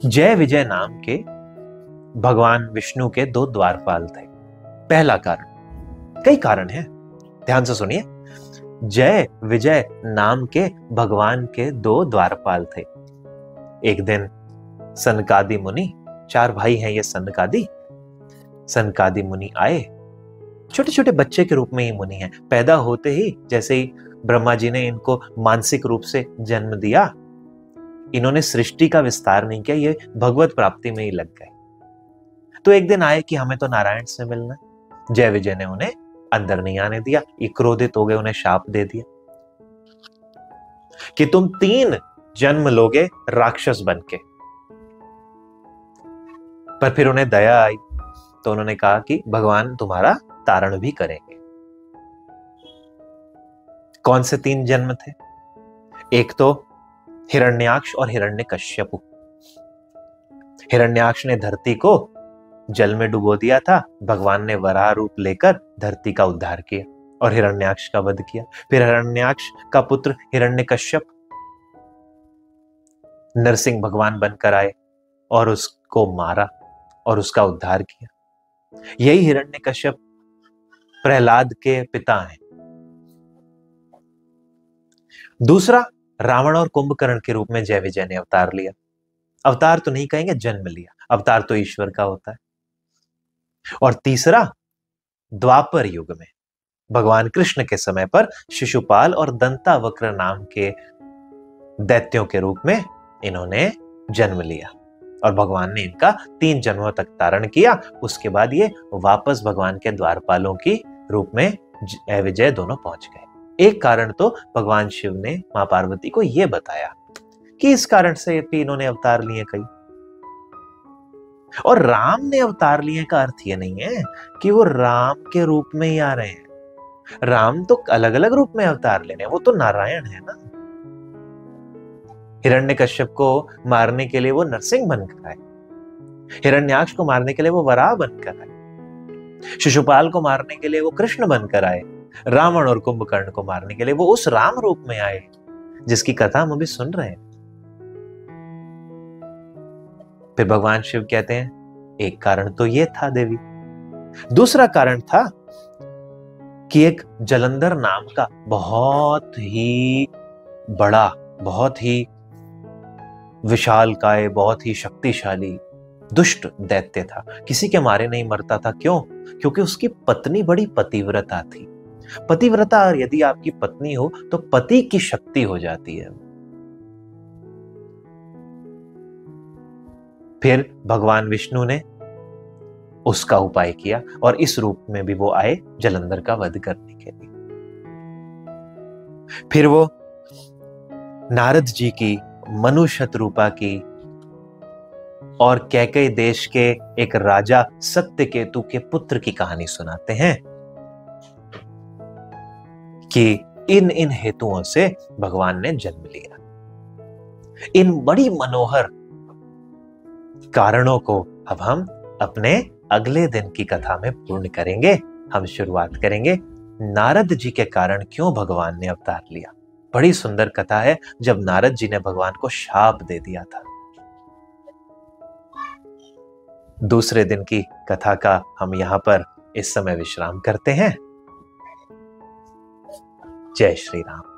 जय विजय नाम के भगवान विष्णु के 2 द्वारपाल थे। पहला कारण, कई कारण हैं, ध्यान से सुनिए। जय विजय नाम के भगवान के 2 द्वारपाल थे। एक दिन सनकादि मुनि, 4 भाई हैं ये सनकादि मुनि आए। छोटे छोटे बच्चे के रूप में ही मुनि हैं। पैदा होते ही जैसे ही ब्रह्मा जी ने इनको मानसिक रूप से जन्म दिया, इन्होंने सृष्टि का विस्तार नहीं किया, ये भगवत प्राप्ति में ही लग गए। तो एक दिन आए कि हमें तो नारायण से मिलना। जय विजय ने उन्हें अंदर नहीं आने दिया, ये क्रोधित हो गए, उन्हें शाप दे दिया कि तुम 3 जन्म लोगे राक्षस बनके। पर फिर उन्हें दया आई तो उन्होंने कहा कि भगवान तुम्हारा तारण भी करेंगे। कौन से 3 जन्म थे? एक तो हिरण्याक्ष और हिरण्यकश्यपु। हिरण्याक्ष ने धरती को जल में डुबो दिया था, भगवान ने वराह रूप लेकर धरती का उद्धार किया और हिरण्याक्ष का वध किया। फिर हिरण्याक्ष का पुत्र हिरण्यकश्यप नरसिंह भगवान बनकर आए और उसको मारा और उसका उद्धार किया। यही हिरण्यकश्यप प्रहलाद के पिता हैं। दूसरा, रावण और कुंभकर्ण के रूप में जय विजय ने अवतार लिया। अवतार तो नहीं कहेंगे, जन्म लिया। अवतार तो ईश्वर का होता है। और तीसरा, द्वापर युग में भगवान कृष्ण के समय पर शिशुपाल और दंतावक्र नाम के दैत्यों के रूप में इन्होंने जन्म लिया और भगवान ने इनका 3 जन्मों तक तारण किया। उसके बाद ये वापस भगवान के द्वारपालों की रूप में जय विजय दोनों पहुंच गए। एक कारण तो भगवान शिव ने मां पार्वती को यह बताया कि इस कारण से भी इन्होंने अवतार लिए कई। और राम ने अवतार लिए का अर्थ यह नहीं है कि वो राम के रूप में ही आ रहे हैं। राम तो अलग अलग रूप में अवतार लेने, वो तो नारायण है ना। हिरण्यकश्यप को मारने के लिए वो नरसिंह बनकर आए, हिरण्याक्ष को मारने के लिए वो वराह बनकर आए, शिशुपाल को मारने के लिए वो कृष्ण बनकर आए, रावण और कुंभकर्ण को मारने के लिए वो उस राम रूप में आए जिसकी कथा हम अभी सुन रहे हैं। फिर भगवान शिव कहते हैं एक कारण तो ये था देवी। दूसरा कारण था कि एक जलंधर नाम का बहुत ही बड़ा, बहुत ही विशालकाय, बहुत ही शक्तिशाली दुष्ट दैत्य था। किसी के मारे नहीं मरता था। क्यों? क्योंकि उसकी पत्नी बड़ी पतिव्रता थी। पतिव्रता यदि आपकी पत्नी हो तो पति की शक्ति हो जाती है। फिर भगवान विष्णु ने उसका उपाय किया और इस रूप में भी वो आए जलंधर का वध करने के लिए। फिर वो नारद जी की, मनु शतरूपा की और कैकेयी देश के एक राजा सत्यकेतु के पुत्र की कहानी सुनाते हैं कि इन इन हेतुओं से भगवान ने जन्म लिया। इन बड़ी मनोहर कारणों को अब हम अपने अगले दिन की कथा में पूर्ण करेंगे। हम शुरुआत करेंगे नारद जी के कारण क्यों भगवान ने अवतार लिया। बड़ी सुंदर कथा है जब नारद जी ने भगवान को शाप दे दिया था। दूसरे दिन की कथा का हम यहां पर इस समय विश्राम करते हैं। जय श्री राम।